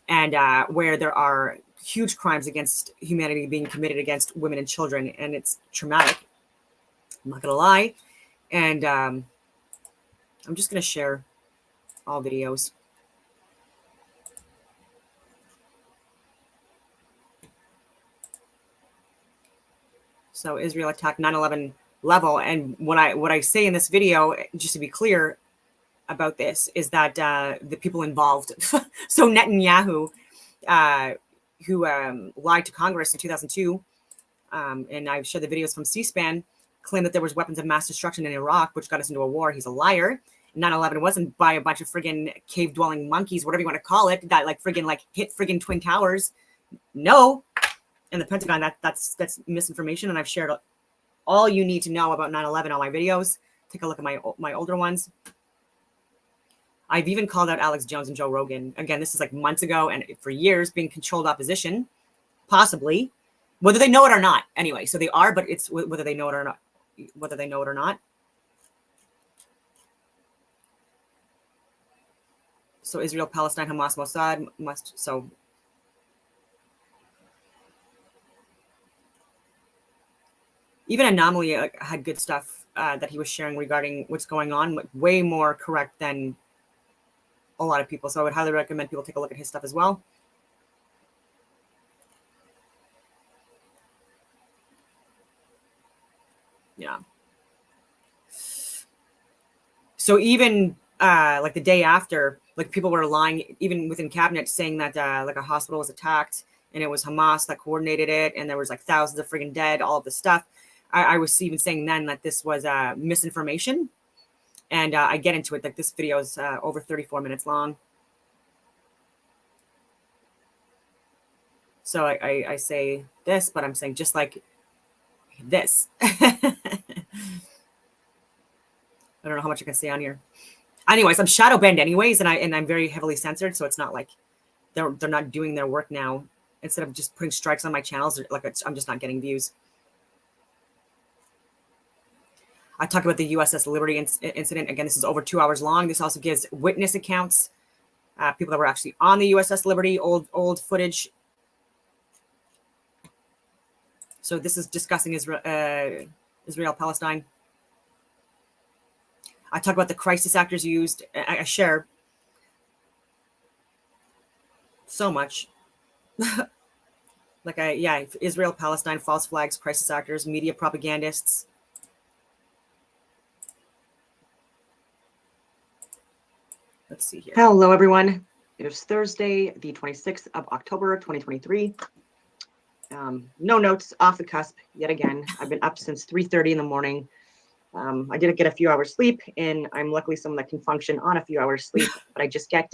and where there are huge crimes against humanity being committed against women and children, and it's traumatic. I'm not gonna lie, and I'm just gonna share all videos. So Israel attacked 9/11 level, and what I say in this video, just to be clear about this, is that the people involved, so Netanyahu, who lied to Congress in 2002, and I've shared the videos from C-SPAN, claimed that there was weapons of mass destruction in Iraq, which got us into a war. He's a liar. 9/11 wasn't by a bunch of friggin' cave-dwelling monkeys, whatever you want to call it, that hit friggin' Twin Towers. No. And the Pentagon, that's misinformation, and I've shared all you need to know about 9/11 on my videos. Take a look at my older ones. I've even called out Alex Jones and Joe Rogan. Again, this is like months ago and for years being controlled opposition, possibly, whether they know it or not. Anyway, so they are, but it's whether they know it or not. Whether they know it or not. So Israel, Palestine, Hamas, Mossad must. So even Anomaly had good stuff that he was sharing regarding what's going on, way more correct than a lot of people. So I would highly recommend people take a look at his stuff as well. Yeah. So even like the day after, like people were lying, even within cabinet, saying that like a hospital was attacked and it was Hamas that coordinated it, and there was like thousands of friggin' dead, all of this stuff. I was even saying then that this was misinformation, and I get into it. Like this video is over 34 minutes long. So I say this, but I'm saying just like this. I don't know how much I can say on here. Anyways, I'm shadow banned anyways, and I'm very heavily censored, so it's not like they're not doing their work now. Instead of just putting strikes on my channels, like I'm just not getting views. I talk about the USS Liberty incident. Again, this is over 2 hours long. This also gives witness accounts, people that were actually on the USS Liberty, old footage. So this is discussing Israel, Palestine. I talk about the crisis actors used. I share so much. Like Israel, Palestine, false flags, crisis actors, media propagandists. Let's see here. Hello, everyone. It is Thursday, the 26th of October, 2023. No notes, off the cusp yet again. I've been up since 3:30 in the morning. I did get a few hours sleep, and I'm luckily someone that can function on a few hours sleep, but I just get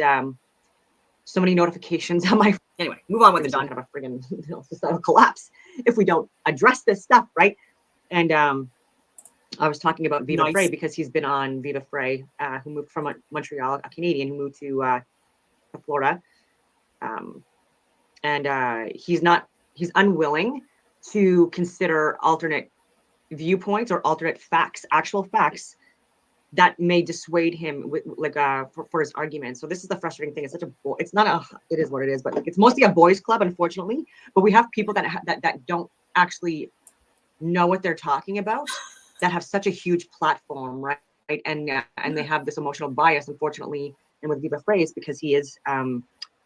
so many notifications on my. Anyway, move on with the Don. Have a friggin' societal collapse if we don't address this stuff, right? And I was talking about Viva Frey because he's been on Viva Frey, who moved from Montreal, a Canadian who moved to Florida, and he's unwilling to consider alternate viewpoints or alternate facts, actual facts that may dissuade him with, like for his argument. So this is the frustrating thing. It's such a it is what it is, but like, it's mostly a boys club, unfortunately. But we have people that don't actually know what they're talking about, that have such a huge platform, right? And they have this emotional bias, unfortunately. And with Viva Frey, because he is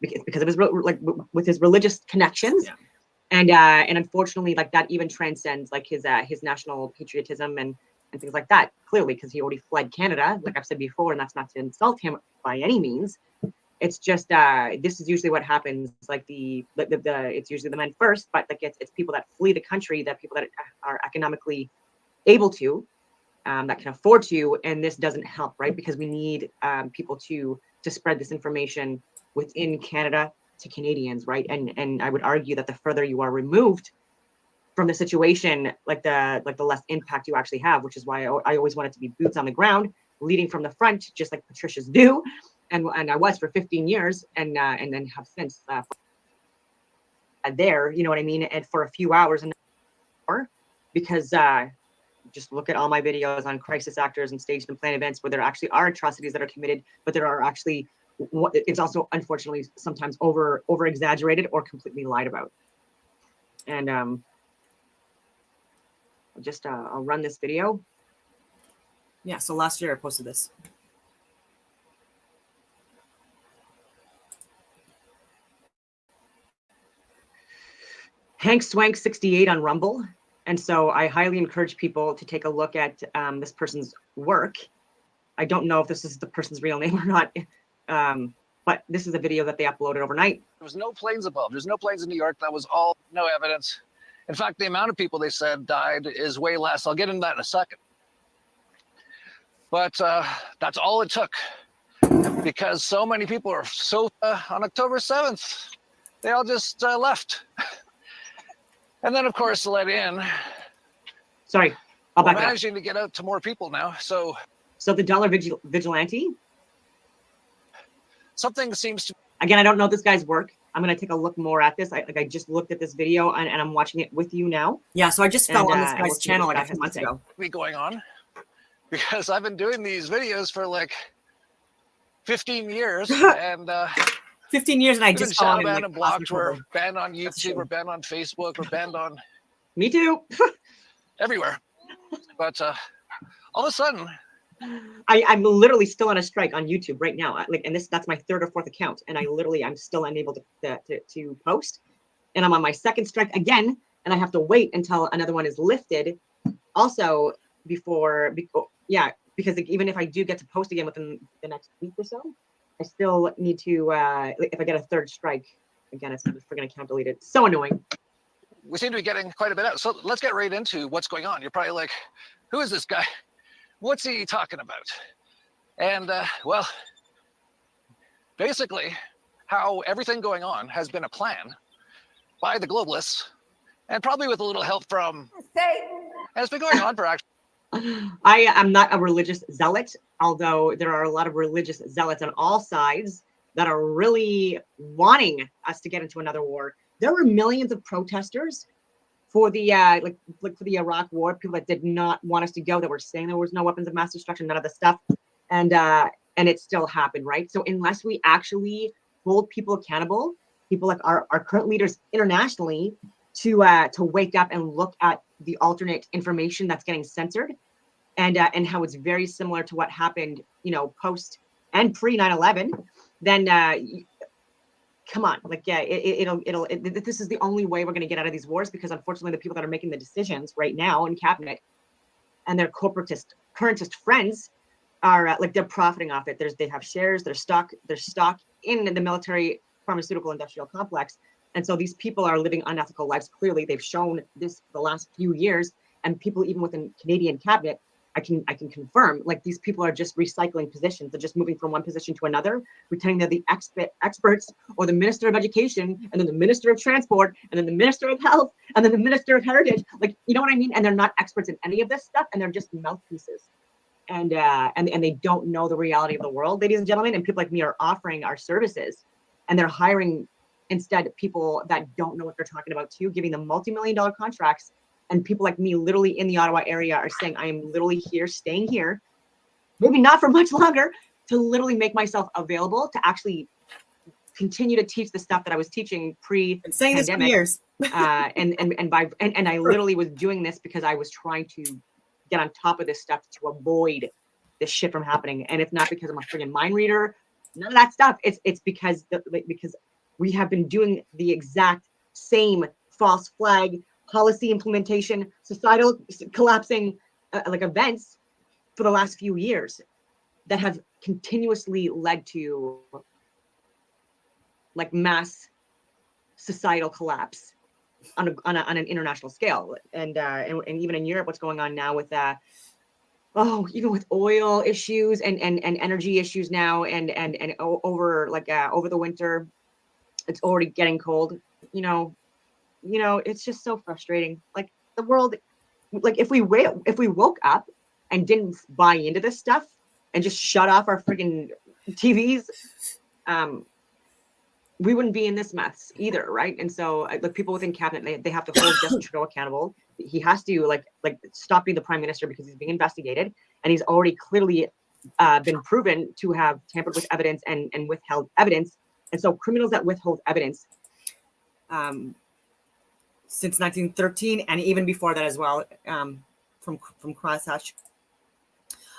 because of his with his religious connections. Yeah. And unfortunately, like that even transcends like his national patriotism and things like that. Clearly, because he already fled Canada, like I've said before, and that's not to insult him by any means. It's just this is usually what happens. Like it's usually the men first, but like it's people that flee the country, that people that are economically able to, that can afford to, and this doesn't help, right? Because we need people to spread this information within Canada to Canadians, right? And I would argue that the further you are removed from the situation, like the less impact you actually have, which is why I always wanted to be boots on the ground, leading from the front, just like Patricia's do, and I was for 15 years, and then have since there, you know what I mean, and for a few hours and more, because just look at all my videos on crisis actors and staged and planned events where there actually are atrocities that are committed, but there are actually, it's also unfortunately sometimes over exaggerated or completely lied about. And I'll run this video. Yeah, so last year I posted this. Hank Swank 68 on Rumble. And so I highly encourage people to take a look at this person's work. I don't know if this is the person's real name or not, but this is a video that they uploaded overnight. There was no planes above. There's no planes in New York. That was all, no evidence. In fact, the amount of people they said died is way less. I'll get into that in a second. But that's all it took, because so many people are on October 7th. They all just left. And then, of course, let in. Sorry, I'll back up. We're managing to get out to more people now. So the dollar vigilante, something seems to Again, I don't know this guy's work. I'm going to take a look more at this. I just looked at this video and I'm watching it with you now. Yeah, so I just fell on this we'll guy's channel like a few months ago. be going on, because I've been doing these videos for like 15 years, and 15 years, and I just shadow banned and blocked. We're banned on YouTube, we're banned on Facebook, we're banned on me too. everywhere. But all of a sudden, I'm literally still on a strike on YouTube right now. And that's my third or fourth account, and I'm still unable to post. And I'm on my second strike again, and I have to wait until another one is lifted. Also, because even if I do get to post again within the next week or so, I still need to. If I get a third strike, again, it's another friggin' account deleted. So annoying. We seem to be getting quite a bit out. So let's get right into what's going on. You're probably like, who is this guy? What's he talking about? And well, basically, how everything going on has been a plan by the globalists, and probably with a little help from Satan. And it's been going on for actually. I am not a religious zealot, although there are a lot of religious zealots on all sides that are really wanting us to get into another war. There were millions of protesters for the for the Iraq war, people that did not want us to go, that were saying there was no weapons of mass destruction, none of the stuff, and it still happened, right? So unless we actually hold people accountable, people like our current leaders internationally, to wake up and look at the alternate information that's getting censored, and how it's very similar to what happened, post and pre 9/11, then come on, this is the only way we're going to get out of these wars, because unfortunately the people that are making the decisions right now in cabinet and their currentist friends are they're profiting off it. They have shares, their stock in the military pharmaceutical industrial complex. And so these people are living unethical lives. Clearly, they've shown this the last few years, and people even within Canadian cabinet, I can confirm, these people are just recycling positions. They're just moving from one position to another, pretending they're the experts, or the Minister of Education, and then the Minister of Transport, and then the Minister of Health, and then the Minister of Heritage. You know what I mean? And they're not experts in any of this stuff, and they're just mouthpieces. And they don't know the reality of the world, ladies and gentlemen. And people like me are offering our services, and they're hiring instead people that don't know what they're talking about too, giving them multi-million-dollar contracts. And people like me, literally in the Ottawa area, are saying, I am literally here, staying here, maybe not for much longer, to literally make myself available to actually continue to teach the stuff that I was teaching pre-pandemic. Saying this for years. and I literally was doing this because I was trying to get on top of this stuff to avoid this shit from happening. And it's not because I'm a friggin' mind reader, none of that stuff. It's because we have been doing the exact same false flag policy implementation, societal collapsing events for the last few years that have continuously led to mass societal collapse on an international scale. And even in Europe, what's going on now with even with oil issues and energy issues now, and over the winter, it's already getting cold. It's just so frustrating. The world, if we woke up and didn't buy into this stuff and just shut off our freaking TVs, we wouldn't be in this mess either, right? And so the people within cabinet, they have to hold Justin Trudeau accountable. He has to stop being the prime minister, because he's being investigated, and he's already clearly been proven to have tampered with evidence and withheld evidence. And so criminals that withhold evidence, since 1913, and even before that as well, from Crosshatch,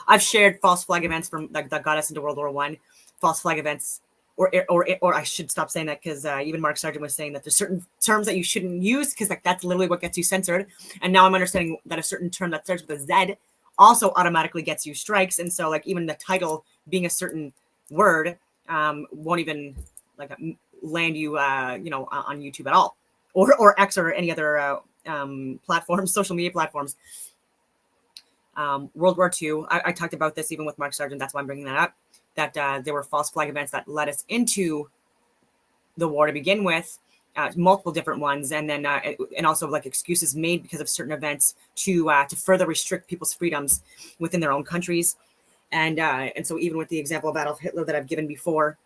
I've shared false flag events that got us into World War I, false flag events, or I should stop saying that, because even Mark Sargent was saying that there's certain terms that you shouldn't use, because that's literally what gets you censored. And now I'm understanding that a certain term that starts with a Z also automatically gets you strikes. And so even the title being a certain word won't even land you on YouTube at all, or X, or any other platforms, social media platforms. World War II, I talked about this even with Mark Sargent. That's why I'm bringing that up, that there were false flag events that led us into the war to begin with, multiple different ones, and then and also excuses made because of certain events to further restrict people's freedoms within their own countries. And so even with the example of Adolf Hitler that I've given before,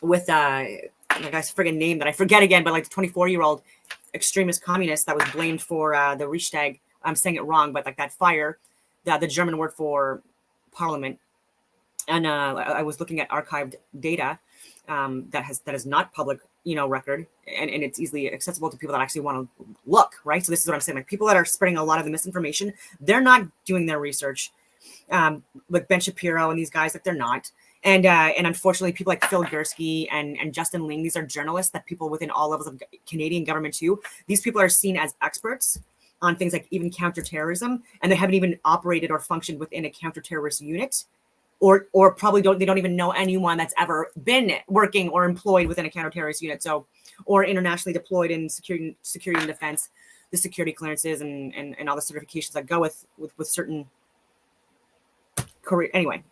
with the guy's friggin' name that I forget again, but like the 24-year-old extremist communist that was blamed for the Reichstag. I'm saying it wrong, but like that fire, the German word for parliament. And I was looking at archived data that is not public, record, and it's easily accessible to people that actually want to look, right? So this is what I'm saying. Like people that are spreading a lot of the misinformation, they're not doing their research. Like Ben Shapiro and these guys, like they're not. And unfortunately, people like Phil Gursky and Justin Ling, these are journalists that people within all levels of Canadian government too. These people are seen as experts on things like even counterterrorism, and they haven't even operated or functioned within a counterterrorist unit, or probably don't even know anyone that's ever been working or employed within a counterterrorist unit. So, or internationally deployed in security and defense, the security clearances and all the certifications that go with certain career. Anyway.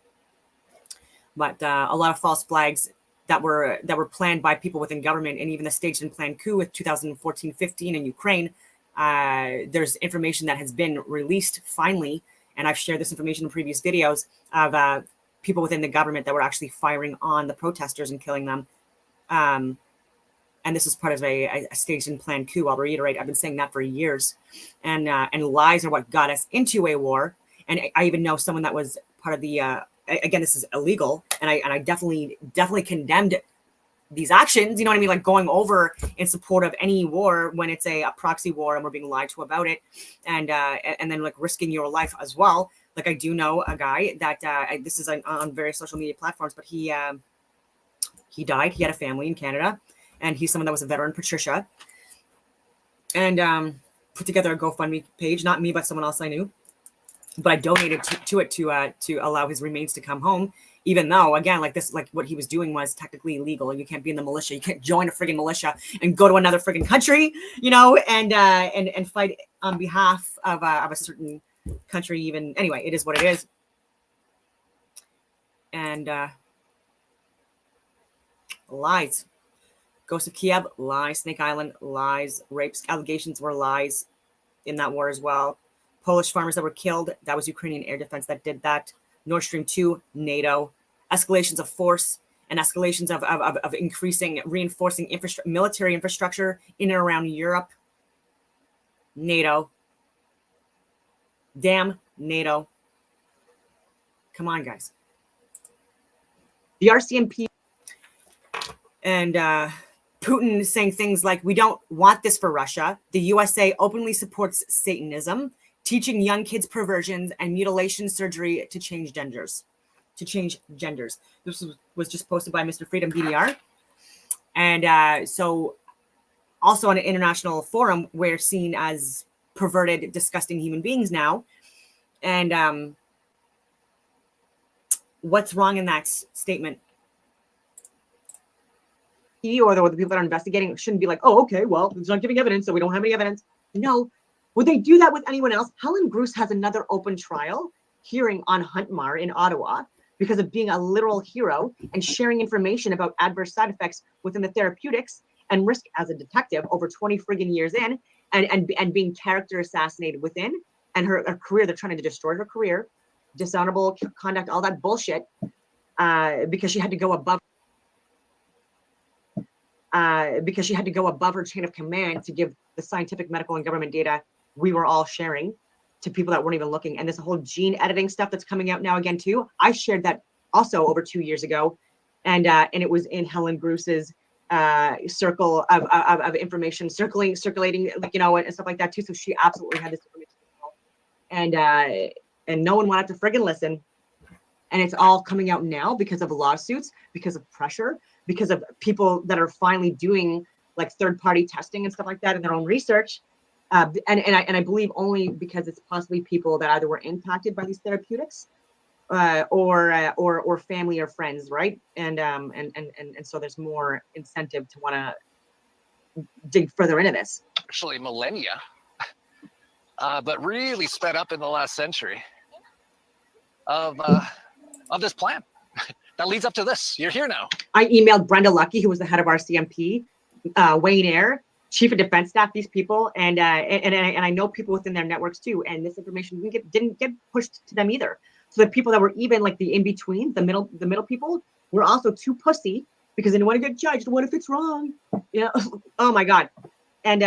But a lot of false flags that were planned by people within government, and even the staged and planned coup with 2014-15 in Ukraine. There's information that has been released finally, and I've shared this information in previous videos of people within the government that were actually firing on the protesters and killing them. And this is part of a staged and planned coup. I'll reiterate, I've been saying that for years. And lies are what got us into a war. And I even know someone that was part of the again, this is illegal, and I definitely condemned these actions. You know what I mean? Like going over in support of any war when it's a proxy war and we're being lied to about it, and then like risking your life as well. Like I do know a guy that this is on various social media platforms, but he died. He had a family in Canada, and he's someone that was a veteran, Patricia, and put together a GoFundMe page. Not me, but someone else I knew. But I donated to it to allow his remains to come home, even though, again, like this, like what he was doing was technically illegal. You can't be in the militia. You can't join a friggin' militia and go to another friggin' country, and fight on behalf of a certain country. Even anyway, it is what it is. And lies. Ghost of Kiev, lies. Snake Island, lies. Rapes allegations were lies in that war as well. Polish farmers that were killed, that was Ukrainian air defense that did that. Nord Stream 2, NATO. Escalations of force and escalations of increasing, reinforcing military infrastructure in and around Europe. NATO. Damn NATO. Come on, guys. The RCMP and Putin is saying things like, we don't want this for Russia. The USA openly supports Satanism, teaching young kids perversions and mutilation surgery to change genders. This was just posted by Mr. Freedom BDR. And so also on an international forum, we're seen as perverted, disgusting human beings now. And what's wrong in that statement? He or the people that are investigating shouldn't be like, oh, okay, well, it's not giving evidence, so we don't have any evidence. No. Would they do that with anyone else? Helen Bruce has another open trial hearing on Huntmar in Ottawa because of being a literal hero and sharing information about adverse side effects within the therapeutics and risk as a detective over 20 friggin' years in, and being character assassinated within, and her career, they're trying to destroy her career, dishonorable conduct, all that bullshit, because she had to go above her chain of command to give the scientific, medical, and government data we were all sharing to people that weren't even looking. And this whole gene editing stuff that's coming out now again too. I shared that also over 2 years ago, and it was in Helen Bruce's circle of information circulating, like, and stuff like that too. So she absolutely had this information, and no one wanted to friggin' listen. And it's all coming out now because of lawsuits, because of pressure, because of people that are finally doing like third-party testing and stuff like that in their own research. And I believe only because it's possibly people that either were impacted by these therapeutics, or family or friends, right? And so there's more incentive to want to dig further into this. Actually, millennia, but really sped up in the last century of this plan that leads up to this. You're here now. I emailed Brenda Lucky, who was the head of RCMP, Wayne Eyre, Chief of Defense Staff, these people, and I know people within their networks too. And this information didn't get pushed to them either. So the people that were even like the in between, the middle people, were also too pussy because they don't want to get judged. What if it's wrong? You know, oh my God. And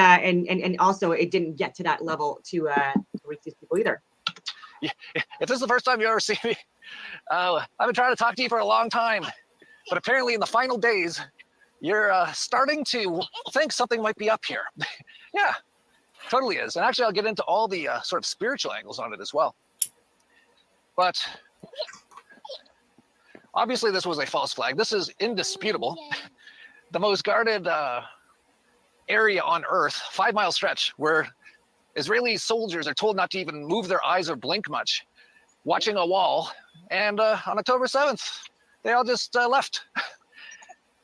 also it didn't get to that level to reach these people either. Yeah, if this is the first time you ever see me, I've been trying to talk to you for a long time, but apparently in the final days, you're starting to think something might be up here. Yeah, totally is. And actually, I'll get into all the sort of spiritual angles on it as well. But obviously, this was a false flag. This is indisputable. The most guarded area on Earth, 5-mile stretch, where Israeli soldiers are told not to even move their eyes or blink much, watching a wall. And on October 7th, they all just left.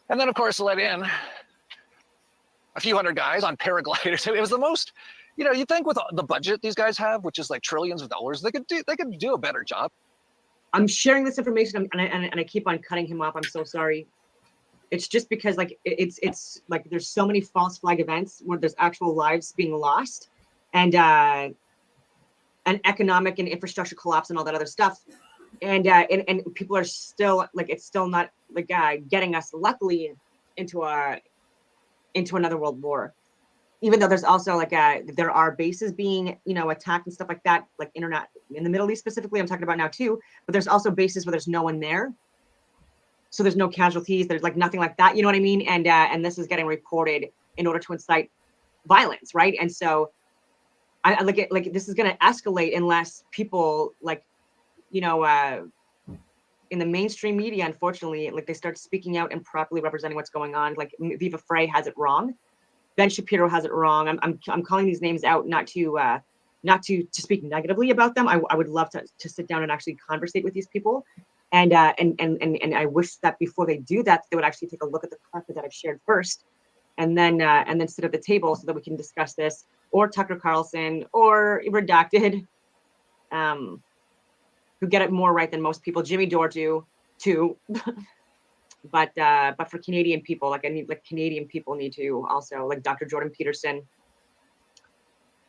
And then, of course, let in a few hundred guys on paragliders. It was the most, you know, you think with the budget these guys have, which is like trillions of dollars, they could do a better job. I'm sharing this information, and I keep on cutting him off. I'm so sorry. It's just because like it's like there's so many false flag events where there's actual lives being lost, and economic and infrastructure collapse and all that other stuff, and people are still like, it's still not like getting us luckily into another world war, even though there's also like there are bases being, you know, attacked and stuff like that, like internet in the Middle East specifically I'm talking about now too, but there's also bases where there's no one there, so there's no casualties, there's like nothing like that, you know what I mean? And this is getting reported in order to incite violence, right? And so I look at like this is going to escalate unless people like, you know, in the mainstream media, unfortunately, like they start speaking out and properly representing what's going on. Like Viva Frey has it wrong, Ben Shapiro has it wrong. I'm calling these names out not to speak negatively about them. I would love to sit down and actually conversate with these people, and I wish that before they do that, they would actually take a look at the content that I've shared first, and then sit at the table so that we can discuss this, or Tucker Carlson or Redacted, who get it more right than most people. Jimmy Dore do too. But for Canadian people, like Canadian people need to also, like Dr. Jordan Peterson,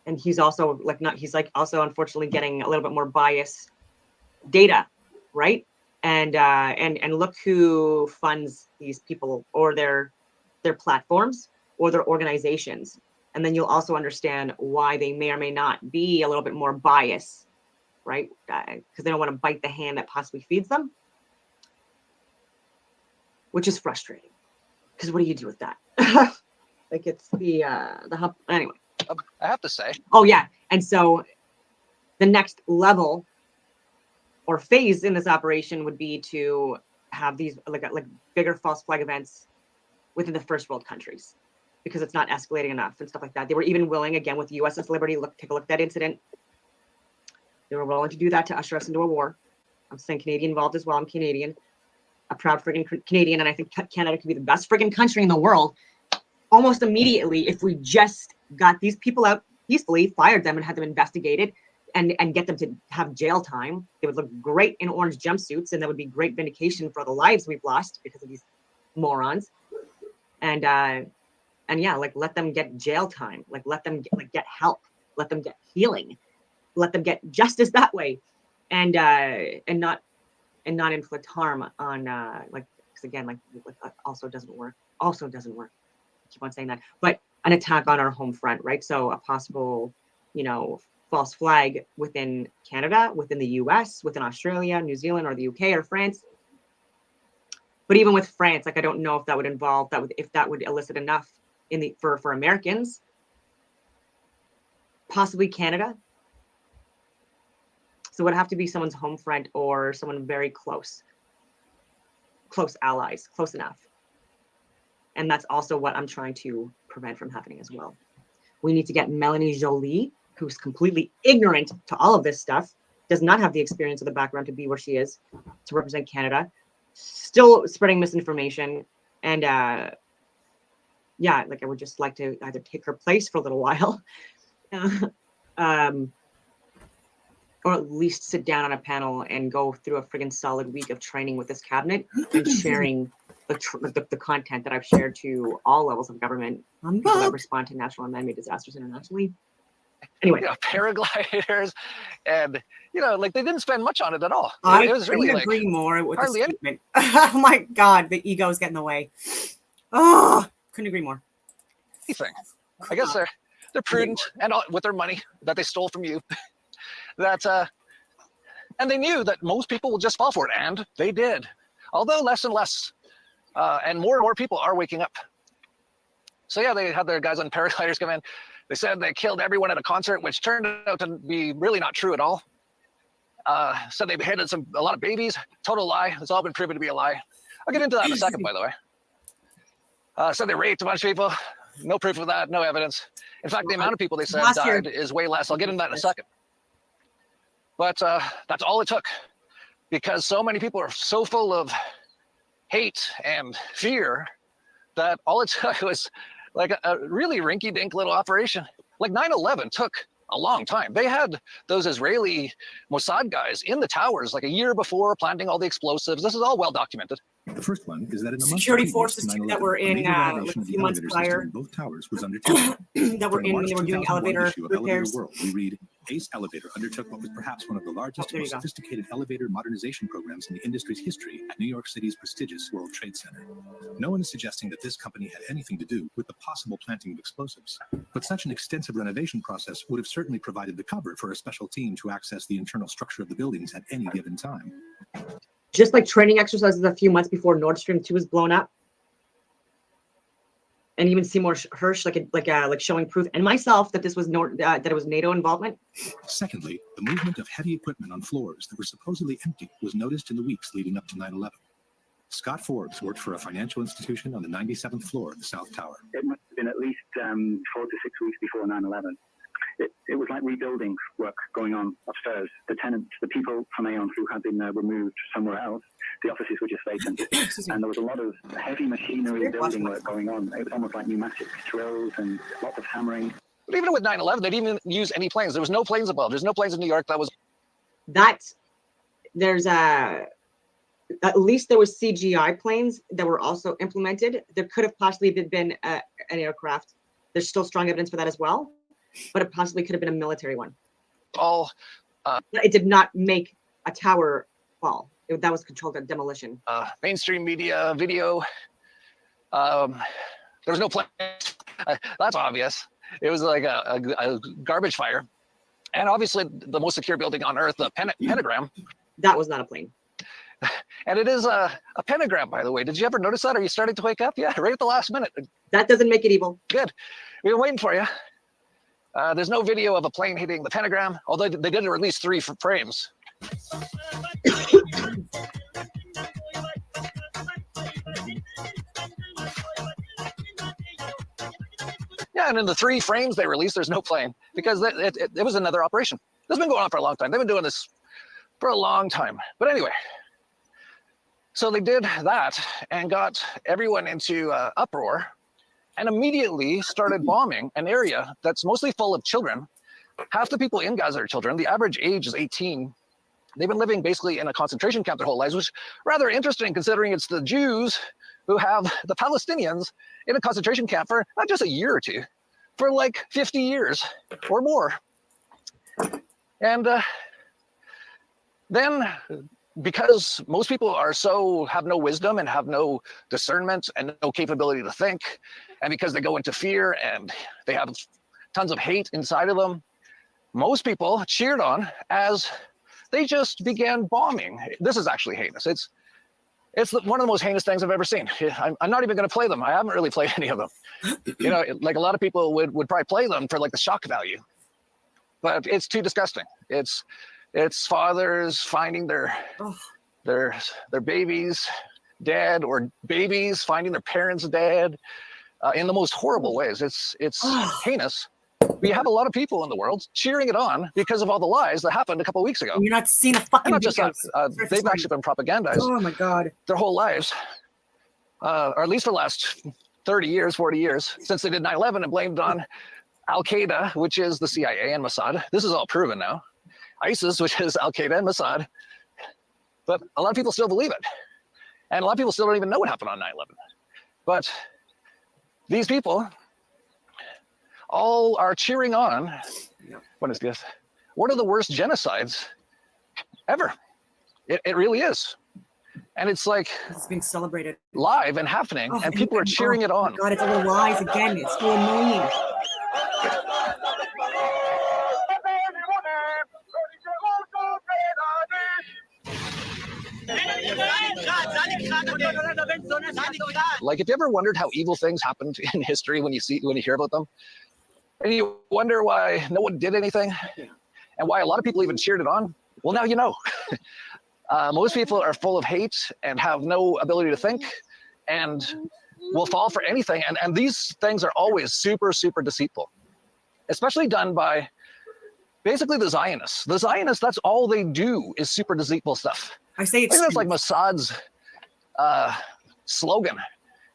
and he's also also unfortunately getting a little bit more biased data, right? And look who funds these people or their platforms or their organizations, and then you'll also understand why they may or may not be a little bit more biased, right? Because they don't want to bite the hand that possibly feeds them, which is frustrating. Because what do you do with that? Like it's the hub. Anyway, I have to say. Oh yeah, and so the next level or phase in this operation would be to have these like bigger false flag events within the first world countries, because it's not escalating enough and stuff like that. They were even willing, again with the USS Liberty, take a look at that incident. They were willing to do that to usher us into a war. I'm saying Canadian involved as well. I'm Canadian, a proud friggin' Canadian, and I think Canada could be the best friggin' country in the world almost immediately if we just got these people out peacefully, fired them, and had them investigated, and get them to have jail time. They would look great in orange jumpsuits, and that would be great vindication for the lives we've lost because of these morons. And yeah, like let them get jail time, like let them get help, let them get healing, let them get justice that way, and not inflict harm on like, because again, like also doesn't work. I keep on saying that, but an attack on our home front, right? So a possible, you know, false flag within Canada, within the US, within Australia, New Zealand, or the UK or France. But even with France, like I don't know if that would involve if that would elicit enough for Americans. Possibly Canada. So it would have to be someone's home front or someone very close allies, close enough. And that's also what I'm trying to prevent from happening as well. We need to get Melanie Joly, who's completely ignorant to all of this stuff, does not have the experience or the background to be where she is, to represent Canada, still spreading misinformation. And yeah, like I would just like to either take her place for a little while, or at least sit down on a panel and go through a friggin' solid week of training with this cabinet and sharing the content that I've shared to all levels of government, people that respond to natural and man-made disasters internationally. Anyway, paragliders, and like they didn't spend much on it at all. I It was really couldn't like agree more with the hardly any- statement. Oh my God, the ego is getting in the way. Oh, couldn't agree more. anything. I guess they're prudent and with their money that they stole from you. And they knew that most people will just fall for it, and they did. Although less and less, and more people are waking up. So yeah, they had their guys on paragliders come in. They said they killed everyone at a concert, which turned out to be really not true at all. Said they beheaded a lot of babies. Total lie. It's all been proven to be a lie. I'll get into that in a second, by the way. Said they raped a bunch of people. No proof of that. No evidence. In fact, the amount of people they said died is way less. I'll get into that in a second. But that's all it took, because so many people are so full of hate and fear that all it took was like a really rinky-dink little operation. Like 9/11 took a long time. They had those Israeli Mossad guys in the towers like a year before, planting all the explosives. This is all well documented. The first one is that in the Security months forces previous to that were 9/11, in a major renovation a of few the months elevator prior system in both towers was undertaken. that were From a in March they were doing 2001 elevator issue of Elevator repairs. World, we read, Ace Elevator undertook what was perhaps one of the largest there and you most go. sophisticated elevator modernization programs in the industry's history at New York City's prestigious World Trade Center. No one is suggesting that this company had anything to do with the possible planting of explosives, but such an extensive renovation process would have certainly provided the cover for a special team to access the internal structure of the buildings at any given time. just like training exercises a few months before Nord Stream 2 was blown up. And even Seymour Hersh, like showing proof, and myself, that this was that it was NATO involvement. Secondly, the movement of heavy equipment on floors that were supposedly empty was noticed in the weeks leading up to 9/11. Scott Forbes worked for a financial institution on the 97th floor of the South Tower. It must have been at least 4 to 6 weeks before 9/11. It was like rebuilding work going on upstairs. The tenants, the people from Aon who had been removed somewhere else, the offices were just vacant. And there was a lot of heavy machinery building work going on. It was almost like pneumatic drills and lots of hammering. But even with 9/11, they didn't even use any planes. There was no planes above. There's no planes in New York. There's at least there was CGI planes that were also implemented. There could have possibly been an aircraft. There's still strong evidence for that as well, but it possibly could have been a military one. It did not make a tower fall. That was controlled demolition. Mainstream media, video. There was no plane. That's obvious. It was like a garbage fire. And obviously the most secure building on Earth, the pentagram. That was not a plane. And it is a pentagram, by the way. Did you ever notice that? Are you starting to wake up? Yeah, right at the last minute. That doesn't make it evil. Good. We were waiting for you. There's no video of a plane hitting the pentagram, although they did release 3 frames. Yeah, and in the 3 frames they released, there's no plane because it was another operation. This has been going on for a long time. They've been doing this for a long time. But anyway, so they did that and got everyone into uproar and immediately started bombing an area that's mostly full of children. Half the people in Gaza are children. The average age is 18. They've been living basically in a concentration camp their whole lives, which is rather interesting considering it's the Jews who have the Palestinians in a concentration camp for not just a year or two, for like 50 years or more. And then because most people have no wisdom and have no discernment and no capability to think, and because they go into fear and they have tons of hate inside of them, most people cheered on as they just began bombing. This is actually heinous. It's one of the most heinous things I've ever seen. I'm not even going to play them. I haven't really played any of them. Like a lot of people would probably play them for like the shock value, but it's too disgusting. It's fathers finding their babies dead, or babies finding their parents dead in the most horrible ways. It's heinous. We have a lot of people in the world cheering it on because of all the lies that happened a couple of weeks ago. You're not seeing the fucking not just that, videos. they've actually been propagandized. Oh my God. Their whole lives, or at least for the last 30 years, 40 years, since they did 9/11 and blamed it on Al-Qaeda, which is the CIA and Mossad. This is all proven now. ISIS, which is Al-Qaeda and Mossad. But a lot of people still believe it. And a lot of people still don't even know what happened on 9/11. But these people all are cheering on Buenos dias. One of the worst genocides ever. It really is. And it's like It's being celebrated live and happening, and people are cheering it on. God, it's all lies again. It's so annoying. Like, if you ever wondered how evil things happened in history when you hear about them, and you wonder why no one did anything, and why a lot of people even cheered it on, well, now you know. Most people are full of hate and have no ability to think, and will fall for anything. And these things are always super, super deceitful, especially done by basically the Zionists. The Zionists, that's all they do is super deceitful stuff. I say I think that's like Mossad's slogan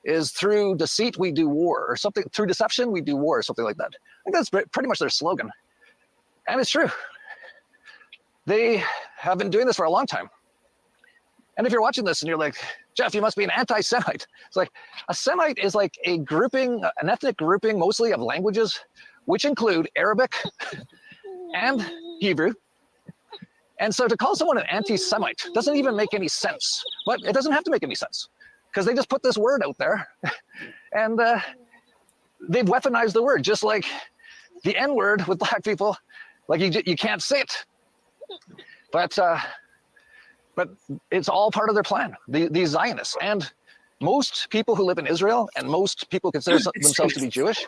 is through deceit we do war, or something, through deception we do war, or something like that. I think that's pretty much their slogan. And it's true. They have been doing this for a long time. And if you're watching this and you're like, Jeff, you must be an anti-Semite. It's like, a Semite is like a grouping, an ethnic grouping, mostly of languages, which include Arabic and Hebrew. And so to call someone an anti-Semite doesn't even make any sense. But it doesn't have to make any sense, because they just put this word out there, and they've weaponized the word, just like the N-word with black people. Like, you can't say it. But it's all part of their plan, these Zionists. And most people who live in Israel, and most people consider themselves to be Jewish,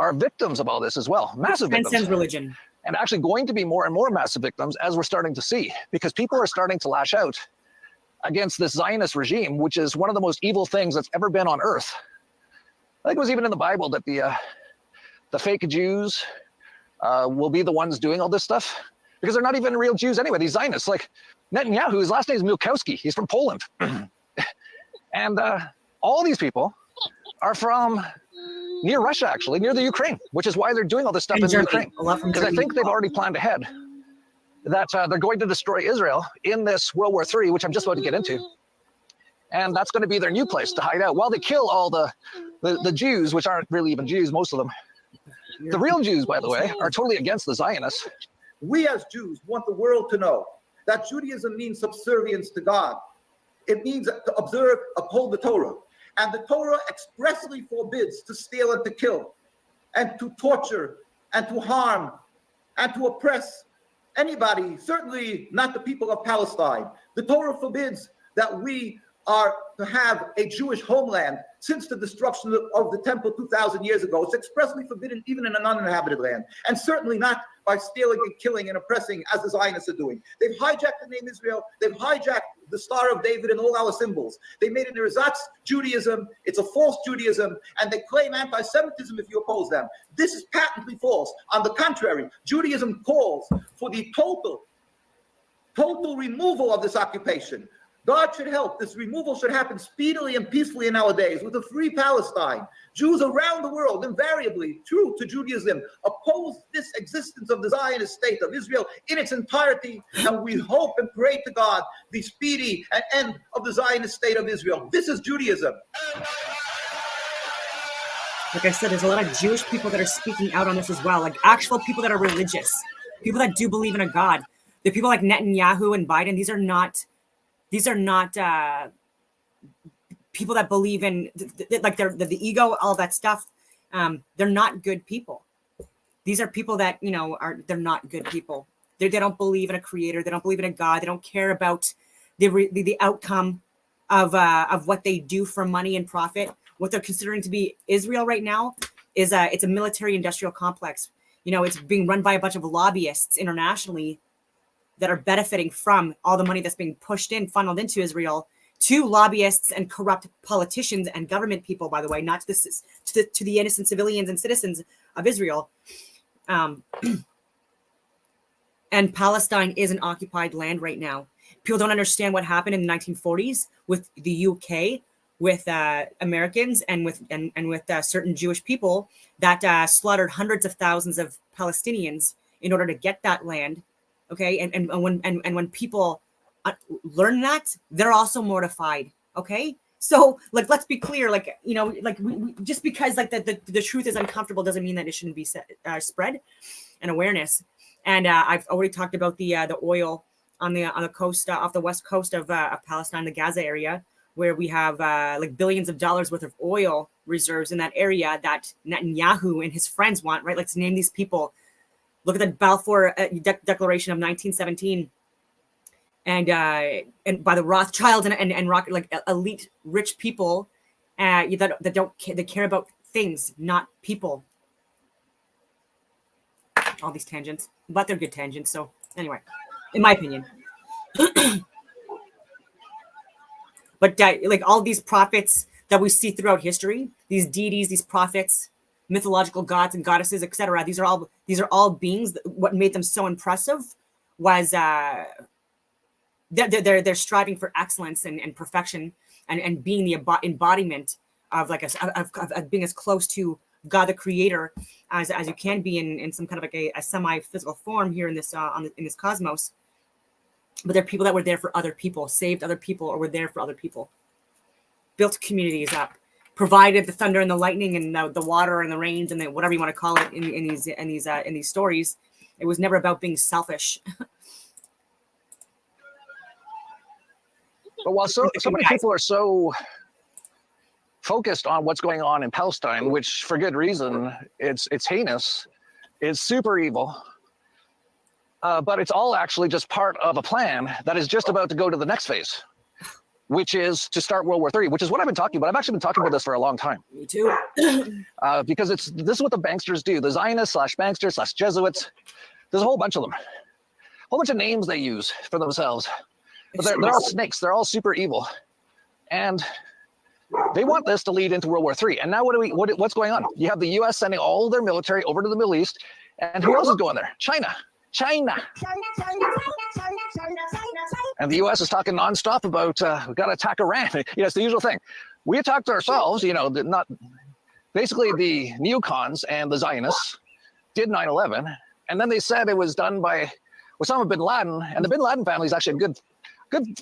are victims of all this as well. Massive victims. Transcends religion. And actually going to be more and more massive victims, as we're starting to see, because people are starting to lash out against this Zionist regime, which is one of the most evil things that's ever been on earth. I think it was even in the Bible that the fake Jews will be the ones doing all this stuff, because they're not even real Jews anyway. These Zionists, like Netanyahu, his last name is Milkowski. He's from Poland. And all these people are from near Russia, actually, near the Ukraine, which is why they're doing all this stuff in the Ukraine. Because I think they've already planned ahead that they're going to destroy Israel in this World War III, which I'm just about to get into. And that's going to be their new place to hide out while they kill all the Jews, which aren't really even Jews, most of them. The real Jews, by the way, are totally against the Zionists. We as Jews want the world to know that Judaism means subservience to God. It means to observe, uphold the Torah. And the Torah expressly forbids to steal and to kill, and to torture, and to harm, and to oppress anybody, certainly not the people of Palestine. The Torah forbids that we are to have a Jewish homeland since the destruction of the temple 2,000 years ago. It's expressly forbidden even in an uninhabited land, and certainly not by stealing and killing and oppressing as the Zionists are doing. They've hijacked the name Israel. They've hijacked the Star of David and all our symbols. They made it ersatz Judaism. It's a false Judaism, and they claim anti-Semitism if you oppose them. This is patently false. On the contrary, Judaism calls for the total removal of this occupation. God should help. This removal should happen speedily and peacefully in our days with a free Palestine. Jews around the world, invariably true to Judaism, oppose this existence of the Zionist state of Israel in its entirety, and we hope and pray to God the speedy end of the Zionist state of Israel. This is Judaism. Like I said, there's a lot of Jewish people that are speaking out on this as well, like actual people that are religious, people that do believe in a God. The people like Netanyahu and Biden, these are not people that believe in like the ego, all that stuff. They're not good people. These are people that, they're not good people. They don't believe in a creator. They don't believe in a God. They don't care about the outcome of what they do for money and profit. What they're considering to be Israel right now is it's a military industrial complex. It's being run by a bunch of lobbyists internationally that are benefiting from all the money that's being funneled into Israel, to lobbyists and corrupt politicians and government people, by the way, not to the innocent civilians and citizens of Israel. And Palestine is an occupied land right now. People don't understand what happened in the 1940s with the UK, with Americans, and with certain Jewish people that slaughtered hundreds of thousands of Palestinians in order to get that land. Okay, and when people learn that, they're also mortified. Okay, so let's be clear. We just because the truth is uncomfortable doesn't mean that it shouldn't be spread and awareness. And I've already talked about the oil on the coast, off the west coast of Palestine, the Gaza area, where we have like billions of dollars worth of oil reserves in that area that Netanyahu and his friends want, right? Let's name these people. Look at the Balfour Declaration of 1917, and by the Rothschilds and like elite rich people that care about things, not people. All these tangents, but they're good tangents. So anyway, in my opinion. But like all these prophets that we see throughout history, these deities, these prophets, mythological gods and goddesses, etc. These are all beings. What made them so impressive was they're striving for excellence and perfection and being the embodiment of like of being as close to God the Creator as you can be in some kind of like a semi-physical form here in this in this cosmos. But they're people that were there for other people, saved other people, or were there for other people, built communities up, provided the thunder and the lightning and the water and the rains and whatever you want to call it in these stories. It was never about being selfish. But while so many people are so focused on what's going on in Palestine, which for good reason, it's heinous, it's super evil. But it's all actually just part of a plan that is just about to go to the next phase, which is to start World War III, which is what I've been talking about. I've actually been talking about this for a long time. Me too. Because this is what the banksters do. The Zionists / banksters / Jesuits. There's a whole bunch of them. A whole bunch of names they use for themselves. But they're all snakes. They're all super evil. And they want this to lead into World War III. And now what's going on? You have the U.S. sending all their military over to the Middle East. And who else is going there? China. And the U.S. is talking nonstop about we got to attack Iran. It's the usual thing. We attacked ourselves. Not basically the neocons and the Zionists did 9/11, and then they said it was done by Osama bin Laden, and the bin Laden family is actually good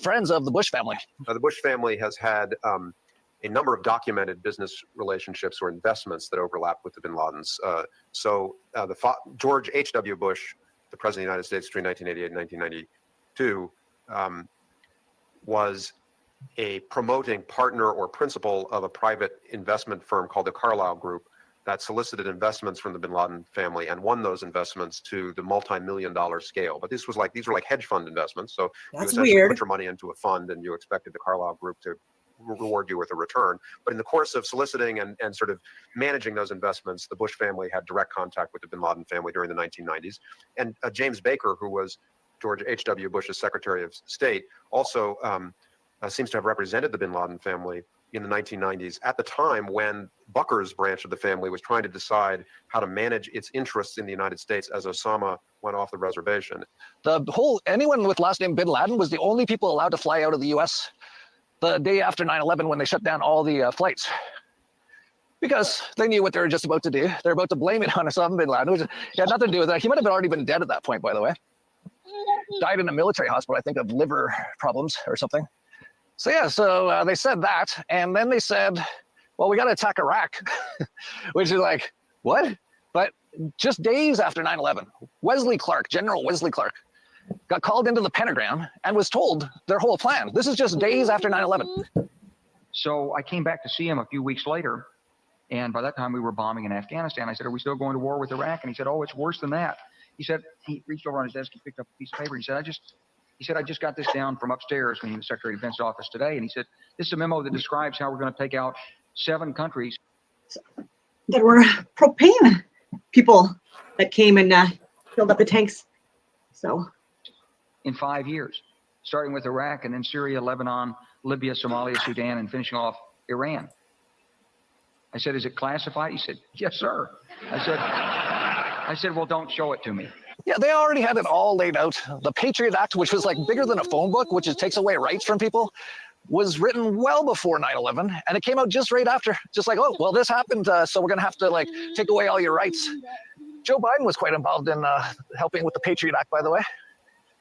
friends of the Bush family. The Bush family has had a number of documented business relationships or investments that overlap with the bin Ladens. George H.W. Bush, the president of the United States between 1988 and 1992, was a promoting partner or principal of a private investment firm called the Carlyle Group that solicited investments from the bin Laden family and won those investments to the multi-million-dollar scale. But these were like hedge fund investments. So you essentially put your money into a fund and you expected the Carlyle Group to reward you with a return. But in the course of soliciting and sort of managing those investments, the Bush family had direct contact with the bin Laden family during the 1990s. And James Baker, who was George H.W. Bush's Secretary of State, also seems to have represented the bin Laden family in the 1990s at the time when Bucker's branch of the family was trying to decide how to manage its interests in the United States as Osama went off the reservation. Anyone with last name bin Laden was the only people allowed to fly out of the U.S. the day after 9/11 when they shut down all the flights, because they knew what they were just about to do. They're about to blame it on Osama bin Laden, which had nothing to do with that. He might have already been dead at that point, by the way. Died in a military hospital, I think, of liver problems or something. So yeah, they said that, and then they said, well, we got to attack Iraq, which is like, what? But just days after 9/11, General Wesley Clark, got called into the Pentagon and was told their whole plan. This is just days after 9/11. So I came back to see him a few weeks later, and by that time we were bombing in Afghanistan. I said, are we still going to war with Iraq? And he said, oh, it's worse than that. He said, he reached over on his desk and picked up a piece of paper. He said, I just got this down from upstairs when he was Secretary of Defense office today. And he said, this is a memo that describes how we're going to take out 7 countries. There were propane people that came and filled up the tanks. So in 5 years, starting with Iraq and then Syria, Lebanon, Libya, Somalia, Sudan, and finishing off Iran. I said, is it classified? He said, yes, sir. I said, well, don't show it to me. Yeah, they already had it all laid out. The Patriot Act, which was like bigger than a phone book, which takes away rights from people, was written well before 9/11, and it came out just right after. Just like, oh, well, this happened, so we're going to have to take away all your rights. Joe Biden was quite involved in helping with the Patriot Act, by the way.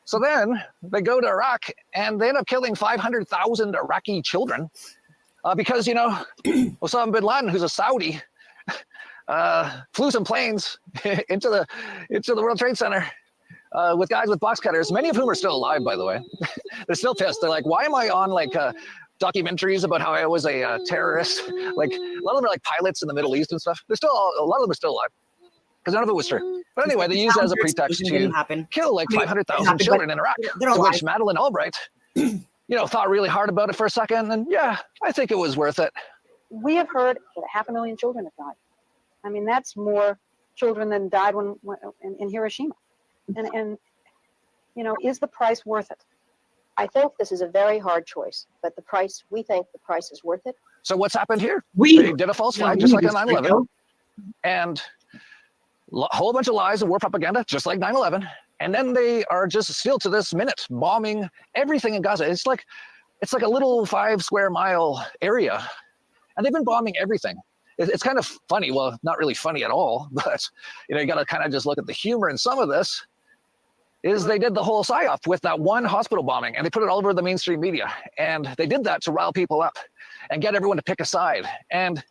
So then they go to Iraq, and they end up killing 500,000 Iraqi children because, Osama bin Laden, who's a Saudi, flew some planes into the World Trade Center with guys with box cutters, many of whom are still alive, by the way. They're still pissed. They're like, why am I on like documentaries about how I was a terrorist? Like a lot of them are like pilots in the Middle East and stuff. A lot of them are still alive because none of it was true. But anyway, they used it as a pretext to kill like 500,000 children in Iraq, to which Madeleine Albright, thought really hard about it for a second. And yeah, I think it was worth it. We have heard that 500,000 children have died. I mean, that's more children than died in Hiroshima. And is the price worth it? I think this is a very hard choice, but we think the price is worth it. So what's happened here? They did a false flag, just like on 9/11, and a whole bunch of lies and war propaganda, just like 9/11. And then they are just still to this minute bombing everything in Gaza. It's like a little 5 square mile area, and they've been bombing everything. It's kind of funny. Well, not really funny at all, but you got to kind of just look at the humor in some of this. Is they did the whole psyop with that one hospital bombing, and they put it all over the mainstream media, and they did that to rile people up and get everyone to pick a side. And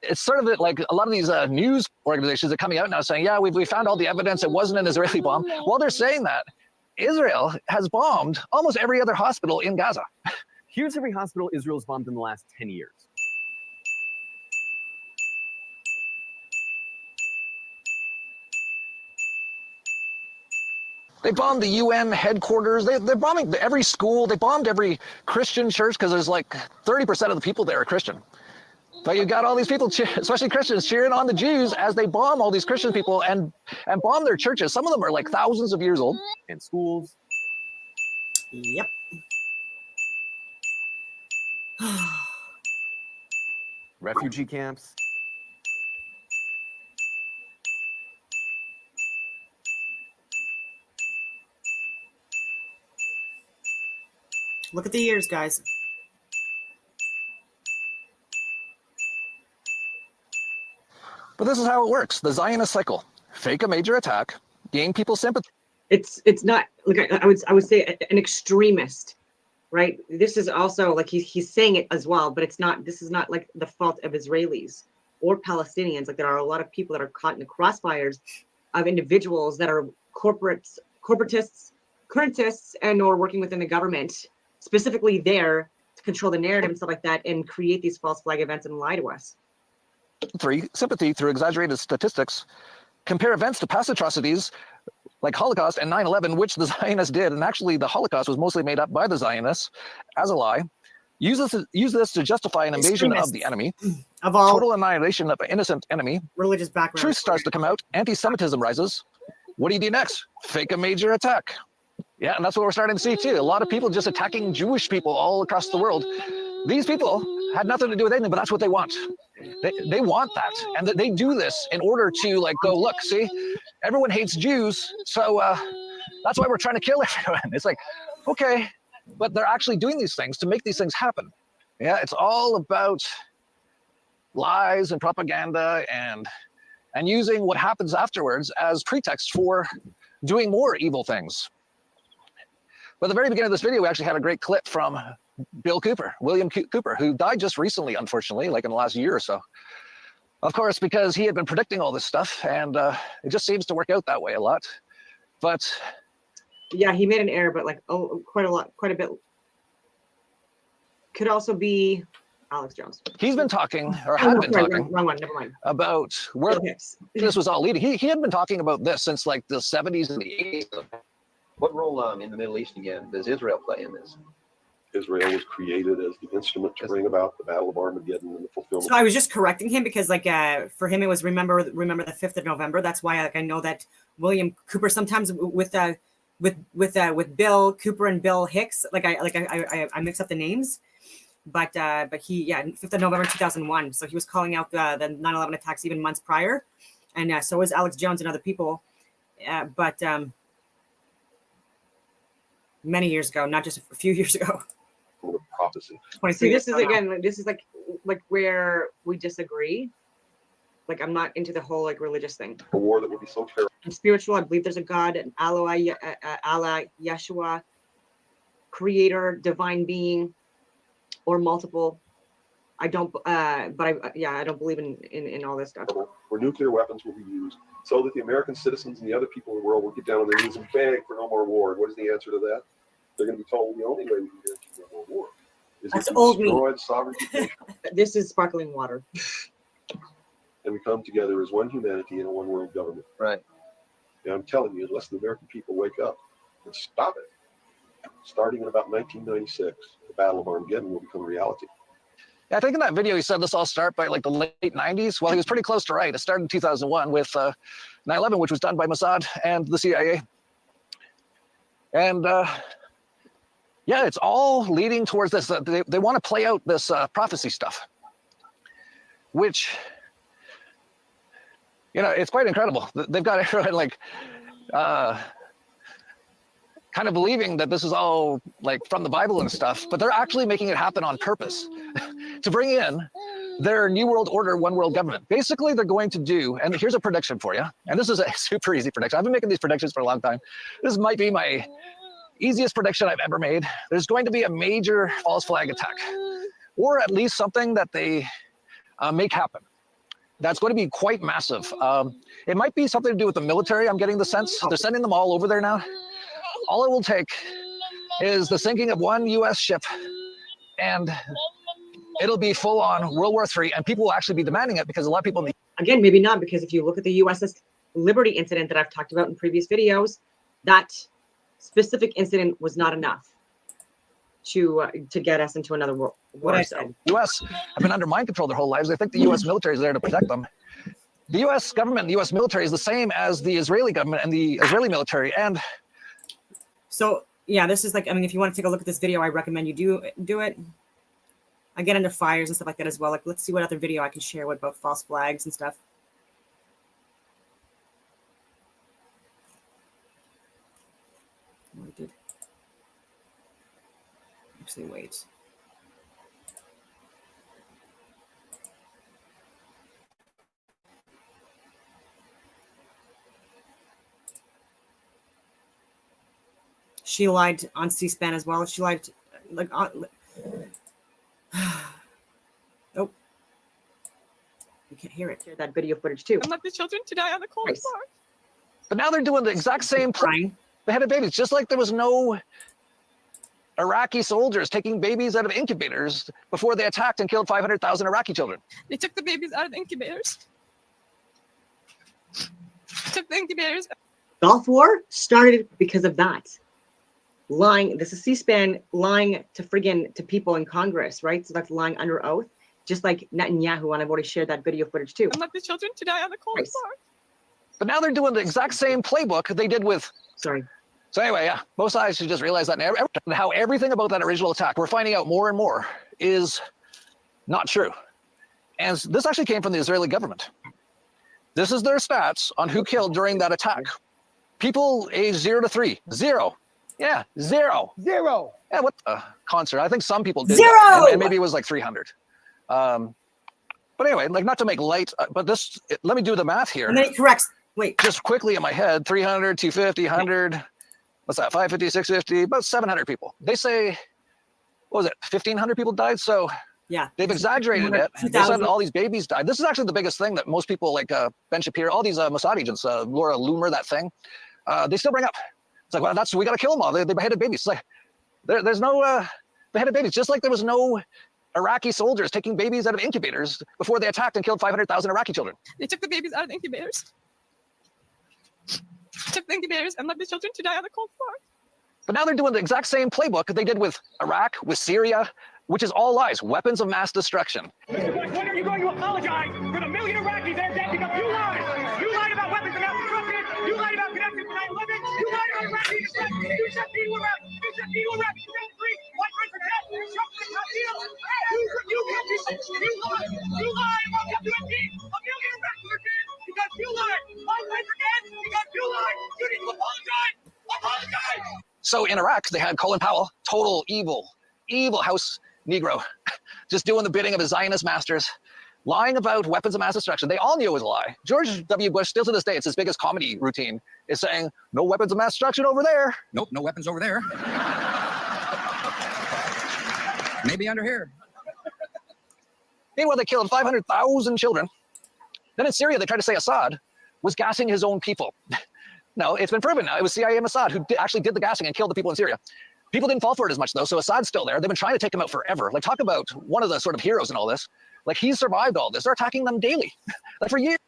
it's sort of like a lot of these news organizations are coming out now saying, yeah, we found all the evidence, it wasn't an Israeli bomb. While they're saying that, Israel has bombed almost every other hospital in Gaza. Here's every hospital Israel's bombed in the last 10 years. They bombed the UN headquarters. They're bombing every school. They bombed every Christian church because there's like 30% of the people there are Christian. But you got all these people, especially Christians, cheering on the Jews as they bomb all these Christian people and bomb their churches. Some of them are like thousands of years old. And schools. Yep. Refugee camps. Look at the years, guys. But this is how it works. The Zionist cycle. Fake a major attack, gain people's sympathy. It's not like I would say an extremist, right? This is also like he's saying it as well, but this is not like the fault of Israelis or Palestinians. Like there are a lot of people that are caught in the crossfires of individuals that are corporatists, and or working within the government, specifically there to control the narrative and stuff like that, and create these false flag events and lie to us. 3, sympathy through exaggerated statistics. Compare events to past atrocities like Holocaust and 9/11, which the Zionists did, and actually the Holocaust was mostly made up by the Zionists as a lie. Use this to justify an invasion of the enemy, of all total annihilation of an innocent enemy. Religious background. Truth starts to come out. Anti-Semitism rises. What do you do next? Fake a major attack. Yeah, and that's what we're starting to see too. A lot of people just attacking Jewish people all across the world. These people had nothing to do with anything, but that's what they want. They want that, and they do this in order to like go, look, see, everyone hates Jews, so that's why we're trying to kill everyone. It's like, okay, but they're actually doing these things to make these things happen. Yeah, it's all about lies and propaganda and using what happens afterwards as pretext for doing more evil things. But at the very beginning of this video, we actually had a great clip from William Cooper, who died just recently, unfortunately, like in the last year or so. Of course, because he had been predicting all this stuff, and it just seems to work out that way a lot. But yeah, he made an error, but like quite a bit. Could also be Alex Jones. He's been talking, or had been talking, wrong one, never mind, about where this was all leading. He had been talking about this since like the 70s and the 80s. What role in the Middle East again does Israel play in this? Israel was created as the instrument to bring about the Battle of Armageddon and the fulfillment. So I was just correcting him because, like, for him it was remember the 5th of November. That's why, like, I know that William Cooper sometimes with Bill Cooper and Bill Hicks, I mix up the names, but he 5th of November 2001. So he was calling out the 9/11 attacks even months prior, and so was Alex Jones and other people, but many years ago, not just a few years ago. Prophecy. See, this is like where we disagree. Like, I'm not into the whole like religious thing. A war that would be so terrible. I'm spiritual. I believe there's a God, an Allah, Yeshua, creator, divine being, or multiple. I don't, yeah, I don't believe in all this stuff. Where nuclear weapons will be used so that the American citizens and the other people in the world will get down on their knees and beg for no more war. And what is the answer to that? They're going to be told the only way we can guarantee no more war is if we destroy the sovereignty. This is sparkling water. And we come together as one humanity in a one world government. Right. And I'm telling you, unless the American people wake up and stop it, starting in about 1996, the Battle of Armageddon will become a reality. Yeah, I think in that video he said this all started by like the late 90s. Well, he was pretty close to right. It started in 2001 with 9/11, which was done by Mossad and the CIA. And yeah, it's all leading towards this. They want to play out this prophecy stuff, which, you know, it's quite incredible. They've got everyone like kind of believing that this is all like from the Bible and stuff, but they're actually making it happen on purpose to bring in their New World Order, one world government. Basically, they're going to do, and here's a prediction for you, and this is a super easy prediction. I've been making these predictions for a long time. This might be my easiest prediction I've ever made. There's going to be a major false flag attack, or at least something that they make happen. That's going to be quite massive. It might be something to do with the military. I'm getting the sense they're sending them all over there now. All it will take is the sinking of one U.S. ship, and it'll be full on World War III, and people will actually be demanding it because a lot of people. Again, maybe not, because if you look at the USS Liberty incident that I've talked about in previous videos, that specific incident was not enough to get us into another war. So. U.S. have been under mind control their whole lives. They think the U.S. military is there to protect them. The U.S. government, the U.S. military is the same as the Israeli government and the Israeli military. And so, yeah, this is like, I mean, if you want to take a look at this video, I recommend you do it. I get under fires and stuff like that as well. Like, let's see what other video I can share with about false flags and stuff. Oh, I did. Actually, wait. She lied on C-SPAN as well. She lied, like, on. Nope. You can't hear it. Share that video footage too. And let the children to die on the cold floor. But now they're doing the exact same thing. They had babies, just like there was no Iraqi soldiers taking babies out of incubators before they attacked and killed 500,000 Iraqi children. They took the babies out of the incubators. Took the incubators. Gulf War started because of that. Lying, this is C-SPAN lying to people in Congress, right? So that's lying under oath, just like Netanyahu, and I've already shared that video footage too. And let the children to die on the cold floor. But now they're doing the exact same playbook they did with. Sorry. So anyway, yeah, both sides should just realize that now, how everything about that original attack, we're finding out more and more, is not true. And this actually came from the Israeli government. This is their stats on who killed during that attack. People aged 0 to 3, 0. Yeah, 0. 0. Yeah, what the concert? I think some people did. 0. And maybe it was like 300. But anyway, like, not to make light, but this, let me do the math here. And then it corrects. Wait. Just quickly in my head, 300, 250, 100. What's that? 550, 650, about 700 people. They say, what was it? 1,500 people died. So yeah, they've exaggerated it. They said all these babies died. This is actually the biggest thing that most people like Ben Shapiro, all these Mossad agents, Laura Loomer, that thing, they still bring up. It's like, well, we got to kill them all. They beheaded babies. It's like, there's no beheaded babies. Just like there was no Iraqi soldiers taking babies out of incubators before they attacked and killed 500,000 Iraqi children. They took the babies out of the incubators. Took the incubators and let the children to die on the cold floor. But now they're doing the exact same playbook that they did with Iraq, with Syria, which is all lies, weapons of mass destruction. Mr. Bush, when are you going to apologize for the million Iraqis that are dead because you lied? You lied about weapons of mass destruction. You lied about connections to 9/11. You lied about Iraqi destruction. You said people were out. You said people were out. You said free. One person dead. You shot the top deal. You lied. You lied about the 15. A million Iraqis are dead because you lied. One person dead because you lied. You need to apologize. Apologize. So in Iraq, they had Colin Powell, total evil house Negro, just doing the bidding of his Zionist masters, lying about weapons of mass destruction. They all knew it was a lie. George W. Bush, still to this day, it's his biggest comedy routine, is saying, no weapons of mass destruction over there. Nope, no weapons over there. Maybe under here. Meanwhile, they killed 500,000 children. Then in Syria, they tried to say Assad was gassing his own people. No, it's been proven now. It was CIA and Assad who actually did the gassing and killed the people in Syria. People didn't fall for it as much, though, so Assad's still there. They've been trying to take him out forever. Like, talk about one of the sort of heroes in all this. Like, he's survived all this. They're attacking them daily, like for years.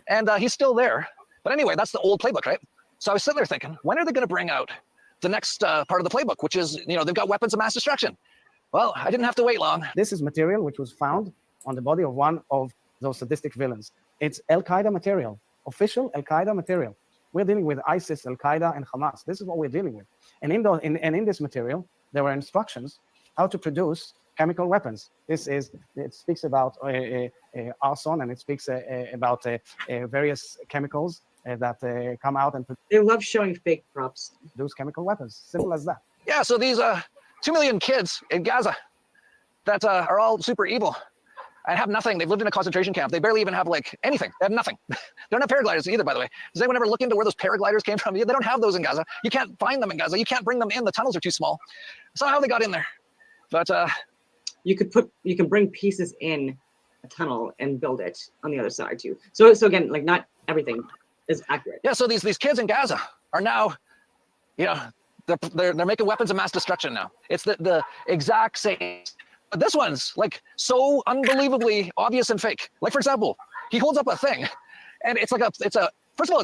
And he's still there. But anyway, that's the old playbook, right? So I was sitting there thinking, when are they going to bring out the next part of the playbook, which is, you know, they've got weapons of mass destruction. Well, I didn't have to wait long. This is material which was found on the body of one of those sadistic villains. It's Al-Qaeda material, official Al-Qaeda material. We're dealing with ISIS, Al-Qaeda, and Hamas. This is what we're dealing with. And in this material, there were instructions how to produce chemical weapons. It speaks about arson, and it speaks about various chemicals that come out and they love showing fake props. Those chemical weapons, simple as that. Yeah, so these 2 million kids in Gaza that are all super evil and have nothing. They've lived in a concentration camp. They barely even have like anything. They have nothing. They don't have paragliders either, by the way. Does anyone ever look into where those paragliders came from? They don't have those in Gaza. You can't find them in Gaza. You can't bring them in. The tunnels are too small. Somehow they got in there. But you can bring pieces in a tunnel and build it on the other side too. So again, like not everything is accurate. Yeah, so these kids in Gaza are now, you know, they're making weapons of mass destruction now. It's the exact same. But this one's like so unbelievably obvious and fake. Like, for example, he holds up a thing and it's a first of all,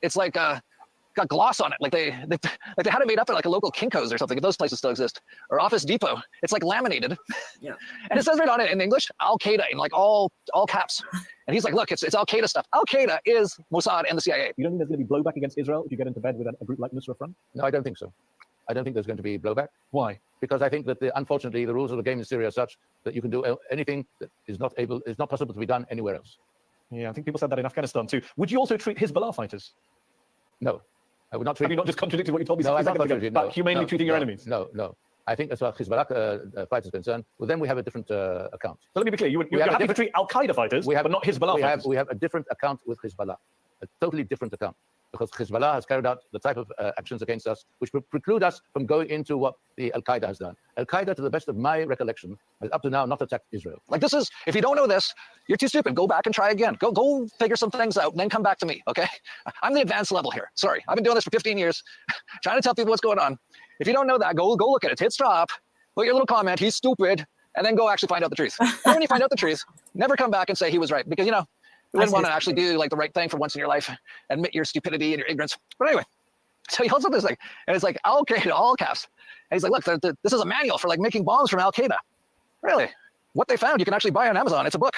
it's like got gloss on it. Like they had it made up at like a local Kinko's or something, if those places still exist, or Office Depot. It's like laminated. Yeah. And it says right on it in English, Al-Qaeda in like all caps. And he's like, look, it's Al-Qaeda stuff. Al-Qaeda is Mossad and the CIA. You don't think there's going to be blowback against Israel if you get into bed with a group like Nusra Front? No, I don't think so. I don't think there's going to be blowback. Why? Because I think that unfortunately the rules of the game in Syria are such that you can do anything that is not possible to be done anywhere else. Yeah, I think people said that in Afghanistan too. Would you also treat Hezbollah fighters? No, I would not treat. Have you not just contradicted what you told me? No, I'm not contradicting about humanely treating your enemies. No. I think as far as Hezbollah fighters are concerned, well, then we have a different account. So let me be clear: you're happy to treat Al-Qaeda fighters, but not Hezbollah fighters. We have a different account with Hezbollah, a totally different account, because Hezbollah has carried out the type of actions against us which preclude us from going into what the Al-Qaeda has done. Al-Qaeda, to the best of my recollection, has up to now not attacked Israel. Like, this is, if you don't know this, you're too stupid. Go back and try again. Go figure some things out and then come back to me, okay? I'm the advanced level here. Sorry, I've been doing this for 15 years, trying to tell people what's going on. If you don't know that, go look at it. Hit stop, put your little comment, he's stupid, and then go actually find out the truth. And when you find out the truth, never come back and say he was right, because, you know, you wouldn't want to actually do like the right thing for once in your life, admit your stupidity and your ignorance. But anyway, so he holds up this thing, and it's like Al-Qaeda, all caps. And he's like, look, this is a manual for like making bombs from Al-Qaeda. Really? What they found, you can actually buy on Amazon. It's a book.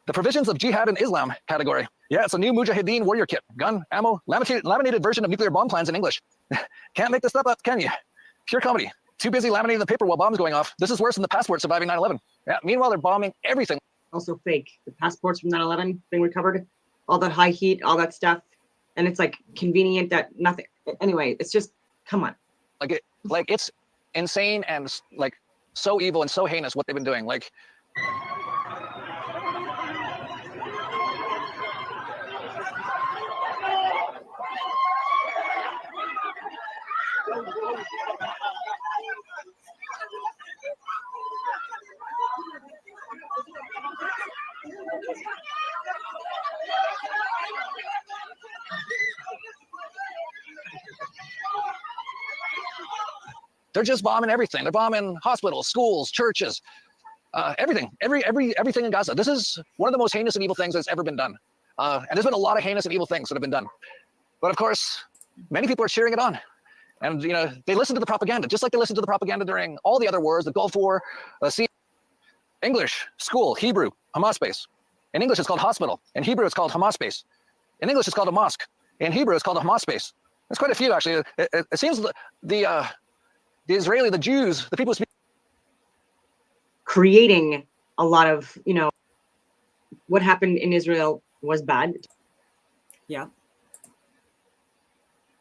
The Provisions of Jihad and Islam category. Yeah, it's a new Mujahideen warrior kit. Gun, ammo, laminated version of nuclear bomb plans in English. Can't make this stuff up, can you? Pure comedy. Too busy laminating the paper while bombs going off. This is worse than the passport surviving 9/11. Yeah, meanwhile, they're bombing everything. Also fake. The passports from 9/11 being recovered, all that high heat, all that stuff, and it's like convenient that nothing. Anyway, it's just, come on. Like it's insane and like so evil and so heinous what they've been doing. Like. They're just bombing everything. They're bombing hospitals, schools, churches, everything, everything in Gaza. This is one of the most heinous and evil things that's ever been done. And there's been a lot of heinous and evil things that have been done. But of course, many people are cheering it on. And, you know, they listen to the propaganda, just like they listened to the propaganda during all the other wars, the Gulf War, English, school, Hebrew, Hamas base. In English, it's called hospital. In Hebrew, it's called Hamas base. In English, it's called a mosque. In Hebrew, it's called a Hamas base. There's quite a few, actually. It seems the Israeli, the Jews, the people who speak. Creating a lot of, you know, what happened in Israel was bad. Yeah.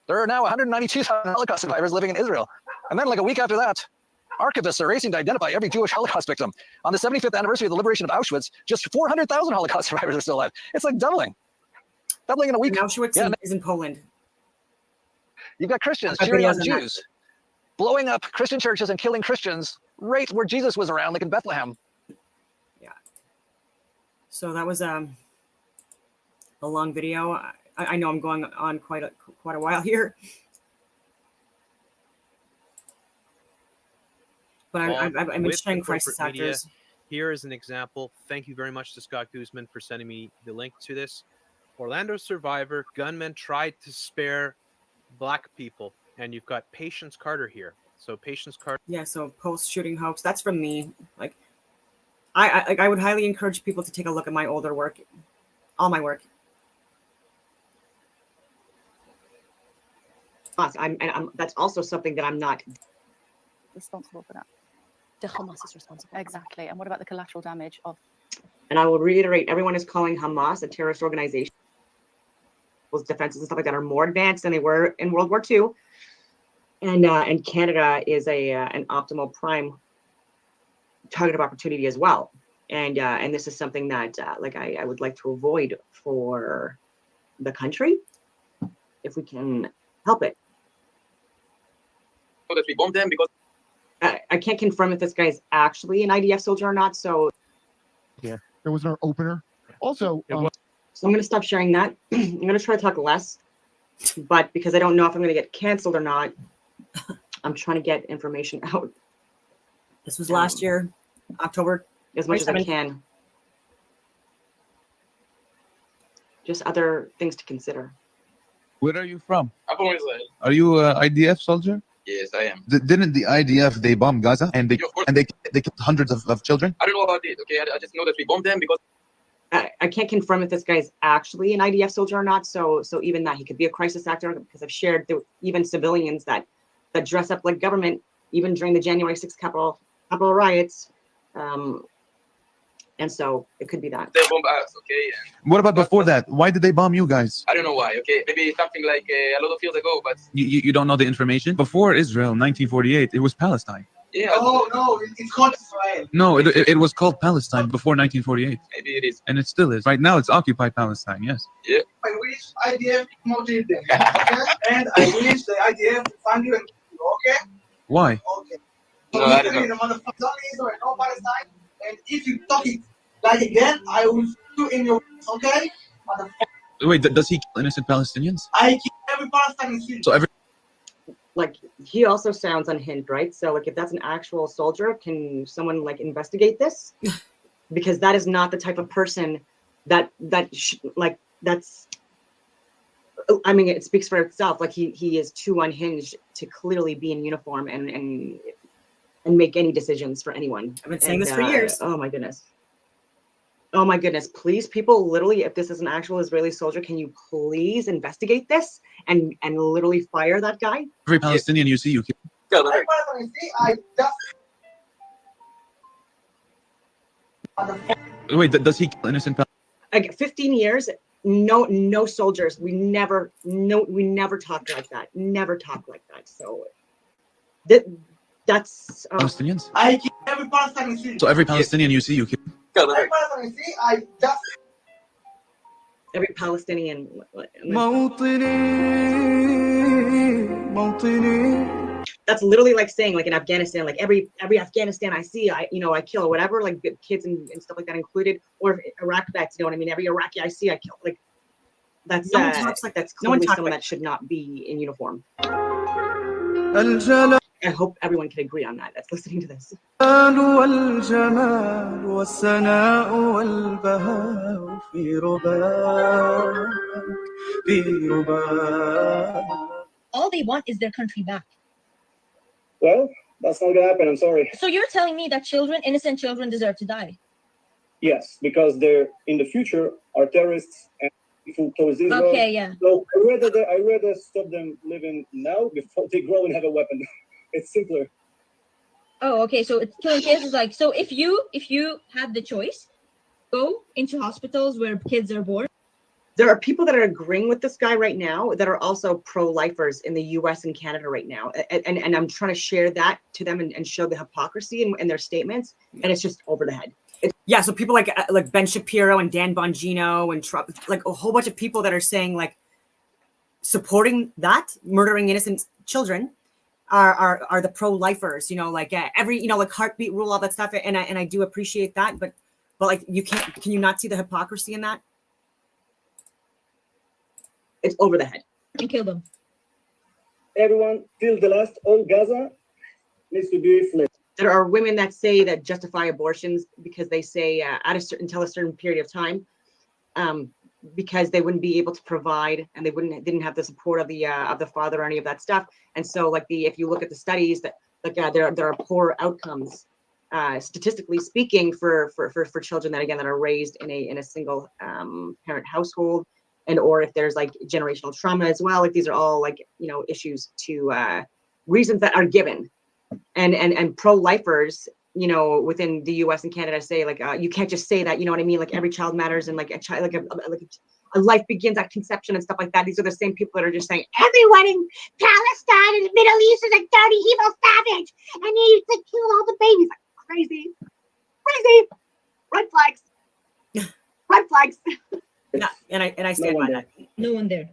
There are now 192,000 Holocaust survivors living in Israel. And then like a week after that, archivists are racing to identify every Jewish Holocaust victim. On the 75th anniversary of the liberation of Auschwitz, just 400,000 Holocaust survivors are still alive. It's like doubling in a week. And Auschwitz is in Poland. You've got Christians cheering on Jews, blowing up Christian churches and killing Christians right where Jesus was around, like in Bethlehem. So that was a long video. I know I'm going on quite a while here, but I've been with sharing the crisis corporate media, actors. here is an example. Thank you very much to Scott Guzman for sending me the link to this. Orlando survivor, gunmen tried to spare Black people, and you've got Patience Carter here. So Patience Carter. Yeah, so post-shooting hoax. That's from me. Like, I would highly encourage people to take a look at my older work, all my work. That's also something that I'm not responsible for that. The Hamas is responsible. Exactly. And what about the collateral damage of? And I will reiterate, everyone is calling Hamas a terrorist organization. Those defenses and stuff like that are more advanced than they were in World War II. And Canada is an optimal prime target of opportunity as well. And this is something that like I would like to avoid for the country if we can help it. That we bombed them because I can't confirm if this guy's actually an IDF soldier or not. So Yeah, there was our opener. Also, so I'm going to stop sharing that. I'm going to try to talk less, but because I don't know if I'm going to get canceled or not, I'm trying to get information out. This was last year, October. As much as I can. Just other things to consider. Where are you from? I'm from Israel. Are you a IDF soldier? Yes, I am. Didn't the IDF, they bomb Gaza and they killed hundreds of children? I don't know about it. Okay, I just know that we bombed them because I can't confirm if this guy's actually an IDF soldier or not. So even that, he could be a crisis actor, because I've shared even civilians that dress up like government, even during the January 6th Capitol riots. And so it could be that. they bomb us. Okay. What about before that? Why did they bomb you guys? I don't know why. Okay, maybe something like a lot of years ago, but You don't know the information? Before Israel, 1948, it was Palestine. yeah. No, it's called Israel. No, it was called Palestine before 1948. Maybe it is. And it still is. Right now, it's occupied Palestine, yes. Yeah. I wish IDF promoted them, okay? And I wish the IDF find you and okay? Why? Okay. No, I don't know. The motherfucker, don't Israel, no Palestine. And if you talk it like again, I will shoot you in your okay? Wait, does he kill innocent Palestinians? I kill every Palestinian citizen. So every Like, he also sounds unhinged, right? So like, if that's an actual soldier, can someone like investigate this? Because that is not the type of person that's, I mean, it speaks for itself. Like he is too unhinged to clearly be in uniform and make any decisions for anyone. I've been saying this for years. Oh my goodness. Oh my goodness. Please, people, literally, if this is an actual Israeli soldier, can you please investigate this and literally fire that guy? every Palestinian you see, you kill. Every Palestinian see, I just Wait, does he kill innocent Palestinians? Like 15 years, no soldiers. We never talked like that. Never talked like that. So that's Palestinians? I kill every Palestinian citizen. So every Palestinian you see, you kill. Every Palestinian see, I just every Palestinian. That's literally like saying, like in Afghanistan, like every Afghanistan I see, I kill or whatever, like kids and stuff like that included, or Iraq vets, you know what I mean? Every Iraqi I see, I kill. Like that's No one talks like that's no one clearly talks someone like that should not be in uniform. I hope everyone can agree on that. That's listening to this. والجمال والسناء والبهاء في رباك All they want is their country back. Well, that's not gonna happen. I'm sorry. So you're telling me that innocent children deserve to die? Yes, because they're in the future are terrorists and people towards Israel. Okay, yeah. So I rather stop them living now before they grow and have a weapon. It's simpler. Oh, okay. So it's killing kids is like, so if you have the choice, go into hospitals where kids are born. There are people that are agreeing with this guy right now that are also pro-lifers in the US and Canada right now. And I'm trying to share that to them and show the hypocrisy in their statements. And it's just over the head. Yeah, so people like Ben Shapiro and Dan Bongino and Trump, like a whole bunch of people that are saying like supporting that, murdering innocent children, are the pro-lifers, you know, like every, you know, like heartbeat rule, all that stuff. And I do appreciate that, but like can you not see the hypocrisy in that? It's over the head. And kill them. Everyone, till the last on Gaza needs to be flipped. There are women that say that justify abortions because they say until a certain period of time, because they wouldn't be able to provide and they didn't have the support of the father or any of that stuff. And so like if you look at the studies that like there are poor outcomes statistically speaking for children that again that are raised in a single parent household, and or if there's like generational trauma as well. Like these are all like, you know, issues to reasons that are given. And pro-lifers, you know, within the US and Canada say like you can't just say that, you know what I mean, like every child matters and like a child, like a life begins at conception and stuff like that. These are the same people that are just saying everyone in Palestine and the Middle East is a dirty evil savage and he needs to kill all the babies. Like crazy red flags. Yeah, and I stand by that. No one there.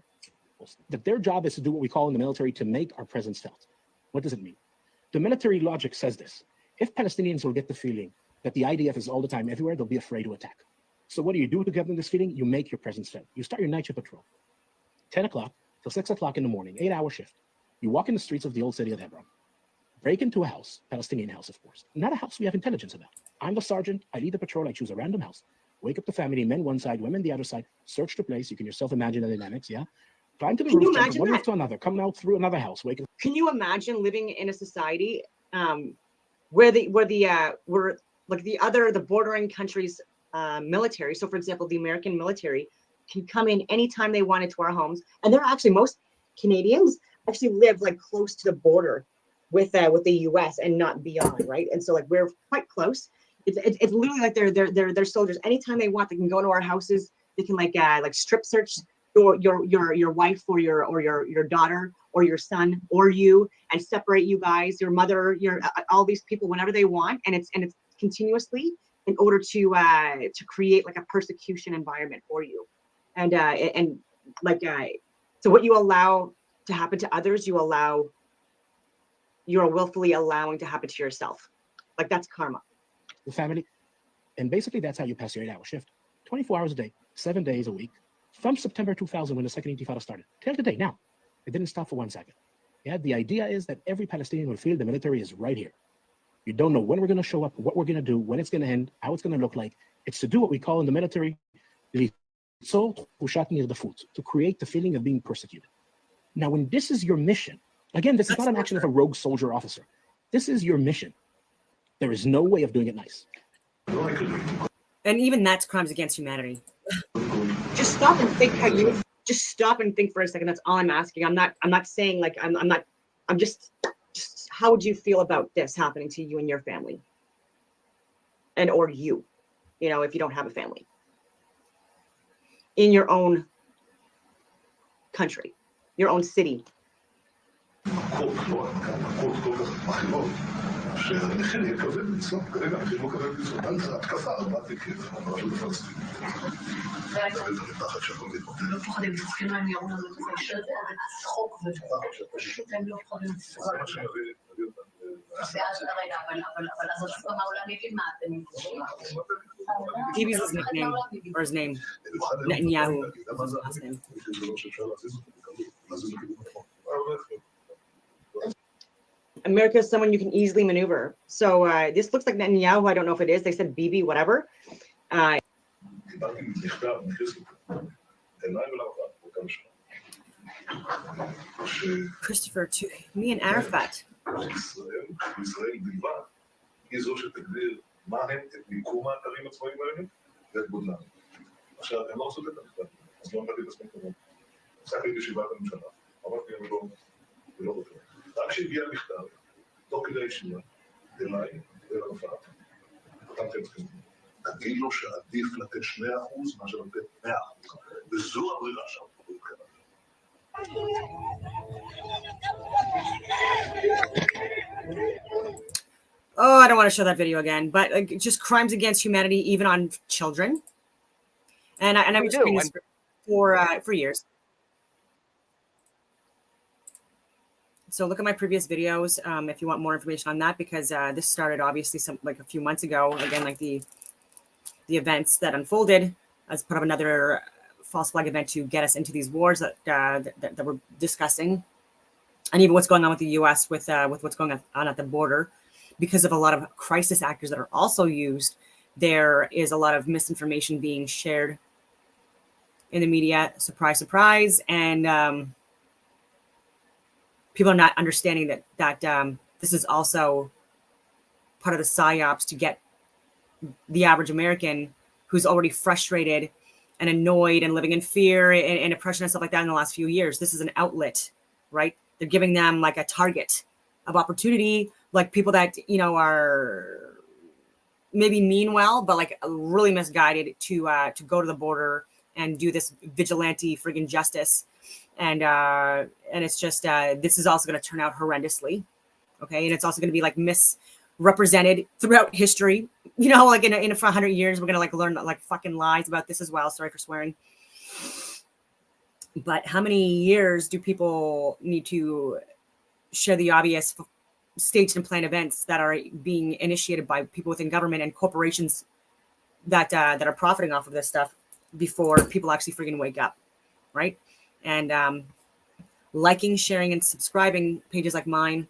That their job is to do what we call in the military to make our presence felt. What does it mean? The military logic says this: if Palestinians will get the feeling that the IDF is all the time everywhere, they'll be afraid to attack. So what do you do to give them this feeling? You make your presence felt. You start your night shift patrol, 10 o'clock till 6 o'clock in the morning, 8-hour shift. You walk in the streets of the old city of Hebron, break into a house, Palestinian house, of course, not a house we have intelligence about. I'm the sergeant. I lead the patrol. I choose a random house. Wake up the family, men one side, women the other side, search the place. You can yourself imagine the dynamics, yeah? Climb to the roof, jump from one roof to another, come out through another house, wake up. Can you imagine living in a society where the bordering countries military, so for example, the American military can come in anytime they wanted to our homes, and they're actually, most Canadians actually live like close to the border with the US and not beyond, right? And so like we're quite close. It's literally like they're soldiers. Anytime they want, they can go into our houses. They can like strip search your wife or your daughter or your son or you, and separate you guys, your mother, all these people whenever they want, and it's continuously in order to create like a persecution environment for you, and so what you allow to happen to others, you are willfully allowing to happen to yourself. Like that's karma. The family, and basically that's how you pass your 8-hour shift, 24 hours a day, 7 days a week, from September 2000 when the second Intifada started till today. Now, it didn't stop for 1 second. Yeah, the idea is that every Palestinian will feel the military is right here. You don't know when we're going to show up, what we're going to do, when it's going to end, how it's going to look like. It's to do what we call in the military, to create the feeling of being persecuted. Now, when this is your mission, again, this is not an action of a rogue soldier officer. This is your mission. There is no way of doing it nice. And even that's crimes against humanity. Just stop and think for a second. That's all I'm asking. I'm not saying like I'm just how would you feel about this happening to you and your family? And or you know, if you don't have a family in your own country, your own city. שהנכה יקבל פיצות, כרגע הנכה לא מקבל פיצות, על זה התקפה ארבעת היקף, הרשות הפלסטינית. זה מתחת שלום להתמודד. לא פוחדים, צריכים להם ירון על זה, שאת צחוק ופשוט הם לא פוחדים. זה מה שאני אביא אותם. רגע, אבל אז השופע העולמית עם מה אתם מתקשים? Bibi's his nickname, or his name, Netanyahu. Last name. America is someone you can easily maneuver. So this looks like Netanyahu. I don't know if it is. They said Bibi, whatever. Christopher, to me and Arafat. היא זו שתגדיר מה הם, את מיקום האתרים הצבאיים האלה ואת גודלם. עכשיו, הם לא עושות את המכתב, אז לא נתתי את עצמי כמובן. עשיתי בישיבת הממשלה, אמרתי להם ולא בטוח. רק שהגיע המכתב, תוך כדי הישיבה, אליי, ולרפאת, חתמתי על זה. תגיד לו שעדיף לתת 2% מאשר לתת 100%. וזו הברירה שאנחנו קוראים כאן. Oh, I don't want to show that video again, but like, just crimes against humanity, even on children. And I was doing this for years. So look at my previous videos if you want more information on that, because this started obviously a few months ago. Again, like the events that unfolded as part of another false flag event to get us into these wars that we're discussing, and even what's going on with the U.S. with what's going on at the border, because of a lot of crisis actors that are also used. There is a lot of misinformation being shared in the media. Surprise, surprise, and people are not understanding that this is also part of the psyops to get the average American who's already frustrated and annoyed and living in fear and oppression and stuff like that in the last few years. This is an outlet, right? They're giving them like a target of opportunity, like people that, are maybe mean well, but like really misguided to go to the border and do this vigilante friggin' justice. And it's just, this is also going to turn out horrendously. Okay. And it's also going to be like misrepresented throughout history, like in for 100 years, we're going to like learn like fucking lies about this as well. Sorry for swearing. But how many years do people need to share the obvious staged and planned events that are being initiated by people within government and corporations that are profiting off of this stuff before people actually freaking wake up, right? And liking, sharing, and subscribing pages like mine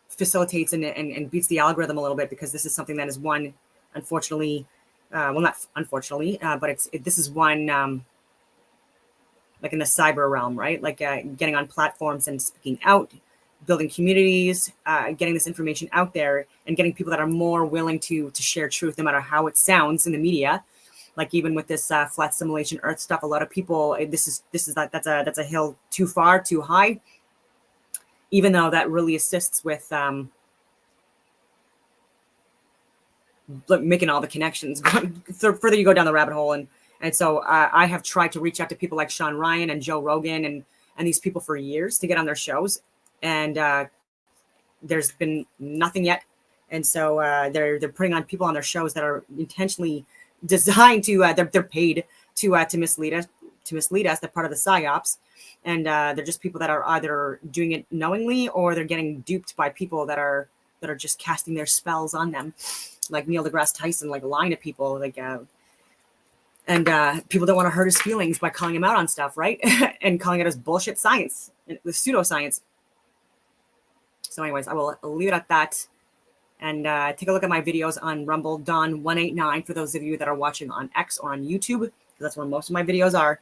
facilitates and beats the algorithm a little bit, because this is something that is one, unfortunately, well, not unfortunately, but this is one like in the cyber realm, right? Like getting on platforms and speaking out, building communities, getting this information out there, and getting people that are more willing to share truth, no matter how it sounds in the media. Like even with this flat simulation Earth stuff, a lot of people, that's a hill too far, too high. Even though that really assists with making all the connections. Further you go down the rabbit hole, and so I have tried to reach out to people like Sean Ryan and Joe Rogan and these people for years to get on their shows, and there's been nothing yet. And so they're putting on people on their shows that are intentionally designed to they're paid to mislead us. They're part of the psyops, and they're just people that are either doing it knowingly or they're getting duped by people that are just casting their spells on them, like Neil deGrasse Tyson, like lying to people, like and people don't want to hurt his feelings by calling him out on stuff, right? And calling it as bullshit science, the pseudoscience. So anyways, I will leave it at that. And take a look at my videos on Rumble, Dawn189, for those of you that are watching on X or on YouTube, because that's where most of my videos are.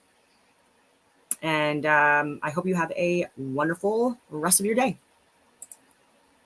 And I hope you have a wonderful rest of your day.